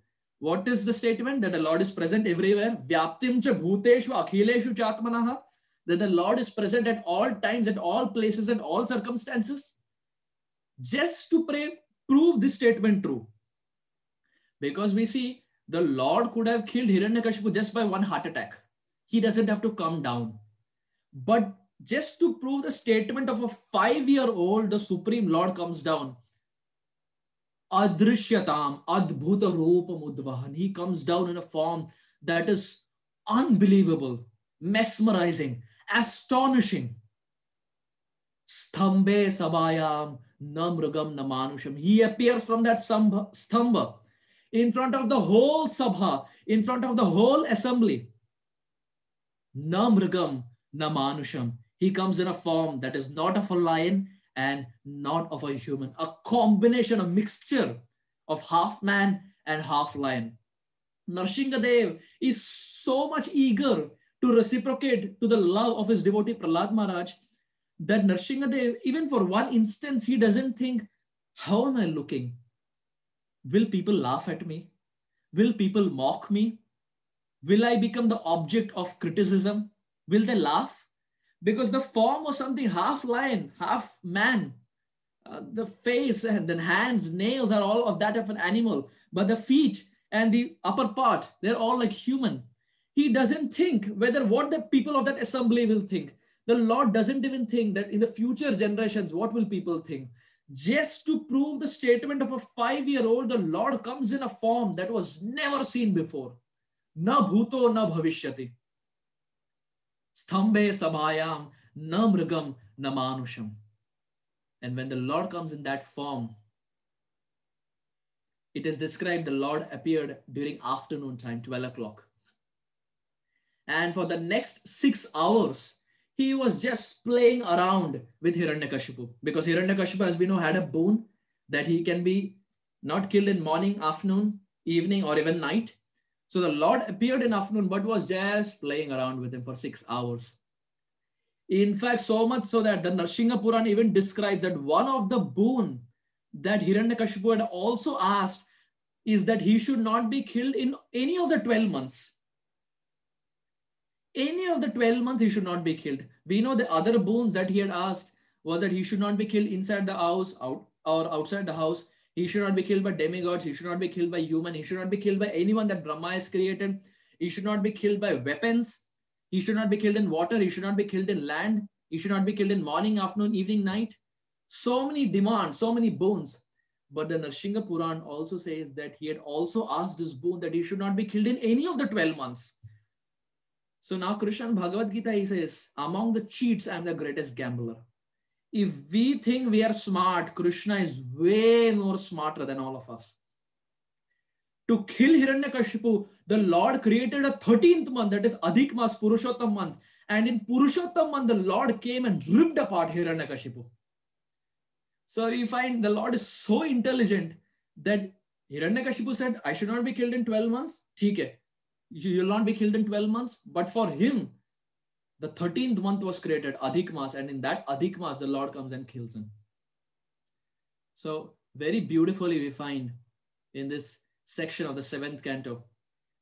what is the statement? That the Lord is present everywhere. Vyaptim cha bhuteshu akhileshu chatmanaha. That the Lord is present at all times, at all places, at all circumstances. Just to prove this statement true, Because we see the Lord could have killed Hiranyakashipu just by one heart attack. He doesn't have to come down. But just to prove the statement of a 5-year-old, the Supreme Lord comes down. Adrishyatam, Adbhuta Roopa Mudvahan. He comes down in a form that is unbelievable, mesmerizing, astonishing. Sthambe Sabayam Namrugam Namanusham. He appears from that stamba in front of the whole sabha, in front of the whole assembly. Namrugam Namanusham. He comes in a form that is not of a lion and not of a human, a combination, a mixture of half man and half lion. Narsinghadev is so much eager to reciprocate to the love of his devotee Prahlad Maharaj that Narsinghadev, even for one instance, he doesn't think, how am I looking? Will people laugh at me? Will people mock me? Will I become the object of criticism? Will they laugh? Because the form was something half lion, half man. The face and then hands, nails are all of that of an animal. But the feet and the upper part, they're all like human. He doesn't think whether what the people of that assembly will think. The Lord doesn't even think that in the future generations, what will people think? Just to prove the statement of a 5-year-old, the Lord comes in a form that was never seen before. Na bhuto na bhavishyati. Sthambe sabhayam na mrigam na manusham. And when the Lord comes in that form, it is described the Lord appeared during afternoon time, 12 o'clock. And for the next 6 hours, he was just playing around with Hiranyakashipu. Because Hiranyakashipu, as we know, had a boon that he can be not killed in morning, afternoon, evening, or even night. So the Lord appeared in afternoon, but was just playing around with him for 6 hours. In fact, so much so that the Narsingha Puran even describes that one of the boon that Hiranyakashipu had also asked is that he should not be killed in any of the 12 months. Any of the 12 months he should not be killed. We know the other boons that he had asked was that he should not be killed inside the house or outside the house. He should not be killed by demigods. He should not be killed by human. He should not be killed by anyone that Brahma has created. He should not be killed by weapons. He should not be killed in water. He should not be killed in land. He should not be killed in morning, afternoon, evening, night. So many demands, so many boons. But the Narsingha Puran also says that he had also asked this boon that he should not be killed in any of the 12 months. So now Krishna in Bhagavad Gita, he says, among the cheats, I am the greatest gambler. If we think we are smart, Krishna is way more smarter than all of us. To kill Hiranyakashipu, the Lord created a 13th month, that is Adhik Mas, Purushottam month. And in Purushottam month, the Lord came and ripped apart Hiranyakashipu. So we find the Lord is so intelligent that Hiranyakashipu said, I should not be killed in 12 months. Theek hai. You will not be killed in 12 months. But for him, the 13th month was created, Adhik Mas. And in that Adhik Mas, the Lord comes and kills him. So very beautifully we find in this section of the 7th canto,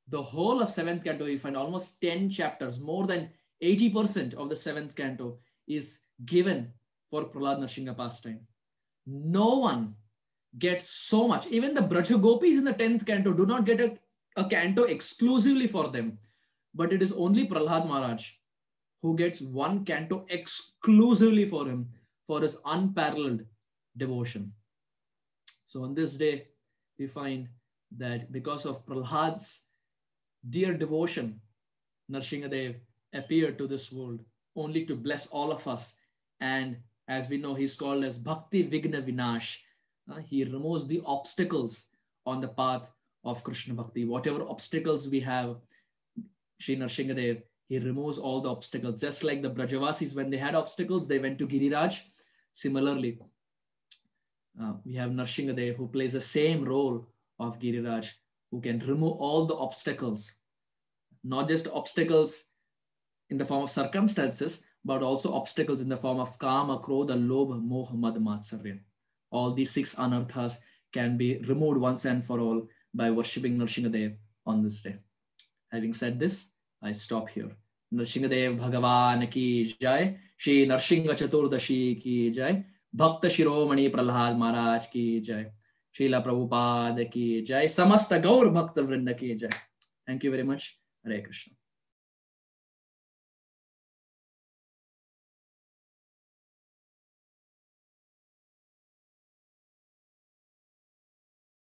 the whole of 7th canto, we find almost 10 chapters, more than 80% of the 7th canto is given for Prahlad Narsingha pastime. No one gets so much. Even the Braja Gopis in the 10th canto do not get a canto exclusively for them. But it is only Prahlad Maharaj who gets one canto exclusively for him, for his unparalleled devotion. So on this day, we find that because of Prahlad's dear devotion, Narsinghadev appeared to this world only to bless all of us. And as we know, he's called as Bhakti Vigna Vinash. He removes the obstacles on the path of Krishna Bhakti. Whatever obstacles we have, Shri Narsinghadev, he removes all the obstacles. Just like the Brajavasis, when they had obstacles, they went to Giriraj. Similarly, we have Narsinghadev who plays the same role of Giriraj, who can remove all the obstacles, not just obstacles in the form of circumstances, but also obstacles in the form of Kama, Krodha, Lobha, Moha, Mad, Matsarya. All these 6 anarthas can be removed once and for all by worshipping Narsinghadev on this day. Having said this, I stop here. Narsinghadev Bhagavan ki jai, Shri Narsingha Chaturdashi ki jai, Bhakta Shiromani Prahlad Maharaj ki jai. Srila Prabhupada ki jai. Samasta Gaur Bhakta Vrinda ki jai. Thank you very much. Hare Krishna.